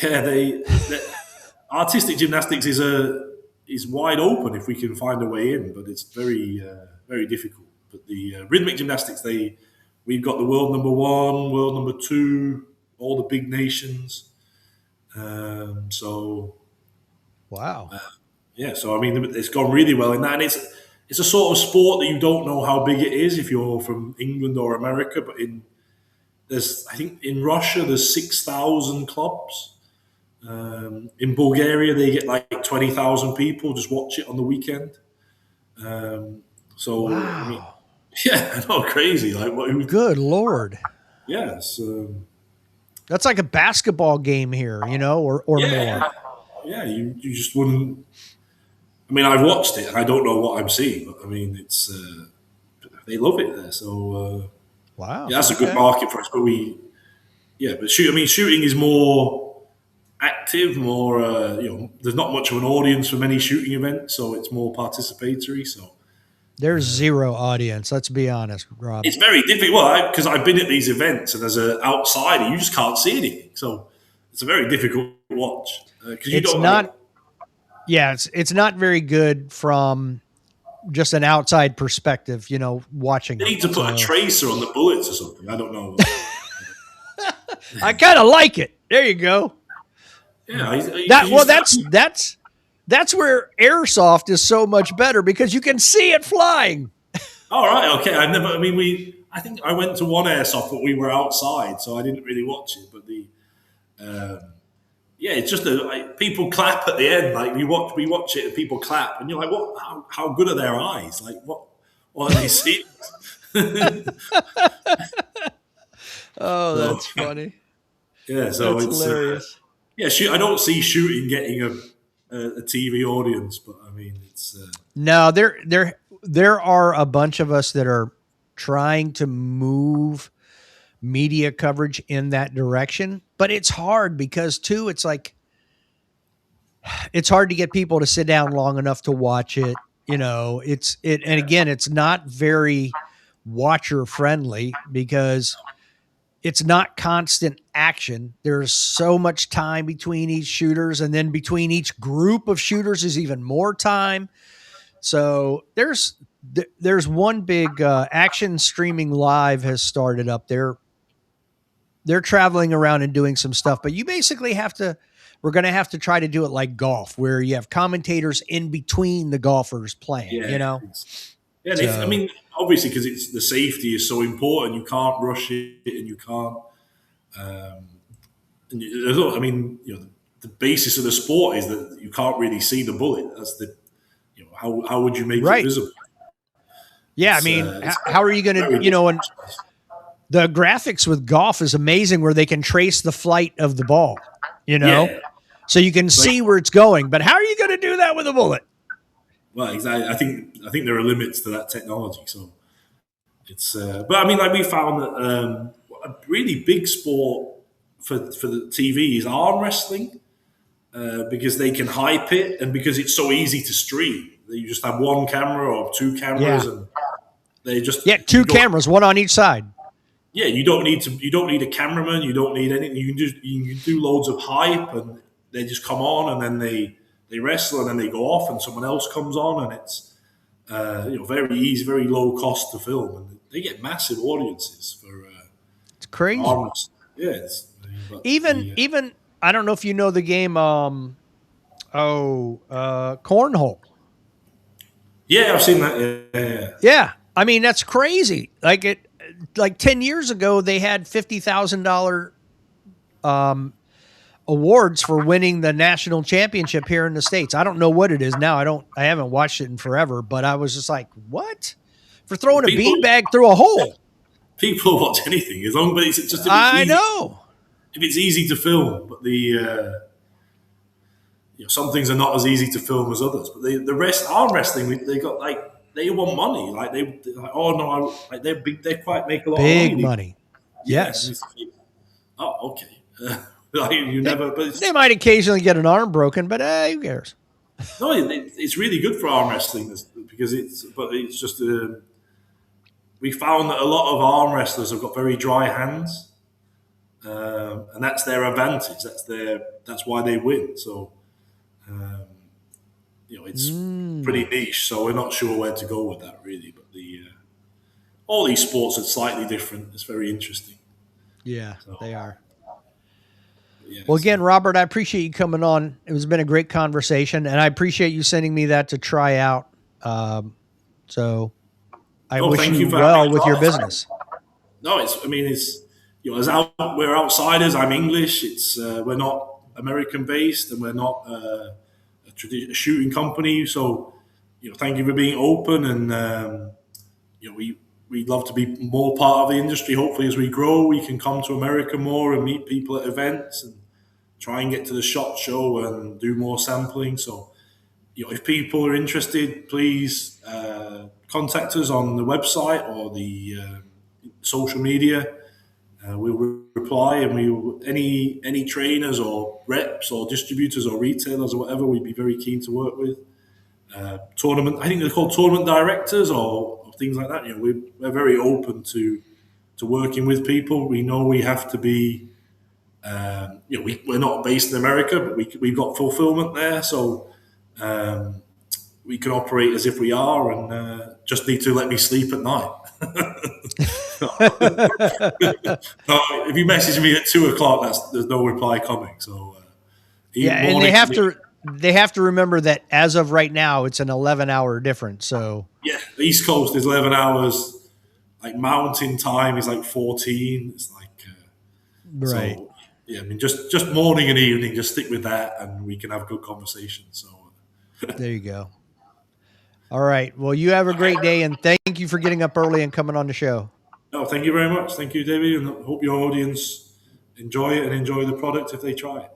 B: yeah, artistic gymnastics is wide open if we can find a way in, but it's very difficult. But the rhythmic gymnastics, we've got the world number one, world number two, all the big nations. So
A: Wow.
B: yeah, so I mean, it's gone really well in that, and it's a sort of sport that you don't know how big it is if you're from England or America. But I think in Russia there's 6,000 clubs. In Bulgaria they get like 20,000 people just watch it on the weekend. So I mean,
A: Wow.
B: yeah, I know, crazy. Like what?
A: Good Lord.
B: Yes,
A: That's like a basketball game here, or more.
B: yeah, yeah. You just wouldn't. I mean, I've watched it and I don't know what I'm seeing, but I mean, they love it there. So
A: Wow.
B: yeah, that's a good
A: Okay.
B: market for us. But shooting is more active, more There's not much of an audience for many shooting events, so it's more participatory. So
A: There's zero audience. Let's be honest, Rob.
B: it's very difficult. Well, because I've been at these events, and as an outsider, you just can't see anything. So it's a very difficult watch because you
A: It's
B: don't.
A: not. Yeah, it's not very good from just an outside perspective, watching
B: They
A: it.
B: need to put a
A: So
B: tracer on the bullets or something. I don't know.
A: I kind of like it. There you go.
B: Yeah,
A: That's where airsoft is so much better because you can see it flying.
B: all right. Okay, I've never. I mean, I think I went to one airsoft, but we were outside, so I didn't really watch it. But yeah, it's just people clap at the end. Like we watch it, and people clap, and you're like, what? How good are their eyes? Like what are they seeing?
A: Oh,
B: So,
A: that's funny.
B: yeah, so
A: That's
B: it's
A: hilarious.
B: yeah. I don't see shooting getting a TV audience, but I mean, it's
A: No, they're there are a bunch of us that are trying to move media coverage in that direction, but it's hard because too, it's like it's hard to get people to sit down long enough to watch it. And again, it's not very watcher friendly because it's not constant action. There's so much time between each shooters, and then between each group of shooters is even more time. So there's one big Action Streaming Live has started up there. They're traveling around and doing some stuff, but you basically have to. We're going to have to try to do it like golf, where you have commentators in between the golfers playing.
B: Yeah, I
A: So
B: mean, obviously, because it's the safety is so important. You can't rush it, and you can't. I mean, the basis of the sport is that you can't really see the bullet. That's the, how would you make it
A: right,
B: visible?
A: yeah. I mean, how are you going to, and
B: difficult.
A: the graphics with golf is amazing, where they can trace the flight of the ball.
B: Yeah.
A: So you can see where it's going, but how are you going to do that with a bullet?
B: Well, exactly. I think there are limits to that technology. So it's, but I mean, like we found that a really big sport for the TV is arm wrestling, because they can hype it and because it's so easy to stream. You just have one camera or two cameras, and they just
A: two cameras, one on each side.
B: Yeah, you don't need a cameraman. You don't need anything. You can do loads of hype, and they just come on, and then they wrestle, and then they go off, and someone else comes on, and it's very easy, very low cost to film, and they get massive audiences for.
A: It's crazy.
B: Yeah,
A: even I don't know if you know the game. Cornhole.
B: Yeah, I've seen that.
A: Yeah, I mean that's crazy. Like 10 years ago, they had $50,000 awards for winning the national championship here in the States. I don't know what it is now. I haven't watched it in forever, but I was just like, what? For throwing a beanbag through a hole.
B: People watch anything as long as it's just.
A: I know.
B: If it's easy to film, but some things are not as easy to film as others. But the rest arm wrestling, they got they want money. They're big. They quite make a lot of
A: money. Yes.
B: Oh, okay.
A: They might occasionally get an arm broken, but who cares?
B: No, it's really good for arm wrestling because it's just we found that a lot of arm wrestlers have got very dry hands, and that's their advantage. That's why they win. So. It's pretty niche, so we're not sure where to go with that really. But all these sports are slightly different. It's very interesting.
A: Yeah, they are. Well, again, Robert, I appreciate you coming on. It's been a great conversation, and I appreciate you sending me that to try out. So I wish you well with your business.
B: No, as we're outsiders. I'm English. We're not American based, and we're not a shooting company. So, thank you for being open, and we'd love to be more part of the industry. Hopefully, as we grow, we can come to America more and meet people at events and try and get to the SHOT Show and do more sampling. So, if people are interested, please contact us on the website or the social media. We'll reply, and any trainers or reps or distributors or retailers or whatever, we'd be very keen to work with. Tournament, I think they're called tournament directors or things like that. We're very open to working with people. We know we have to be. We're not based in America, but we've got fulfillment there, so we can operate as if we are, and just need to let me sleep at night. If you message me at 2:00, there's no reply coming. So
A: and they have to remember that as of right now, it's an 11-hour difference. So
B: the East Coast is 11 hours. Like Mountain Time is like 14. It's like
A: right.
B: So, just morning and evening. Just stick with that, and we can have good conversations. So
A: there you go. All right. Well, you have a great day, and thank you for getting up early and coming on the show.
B: No, thank you very much. Thank you, David, and hope your audience enjoy it and enjoy the product if they try it.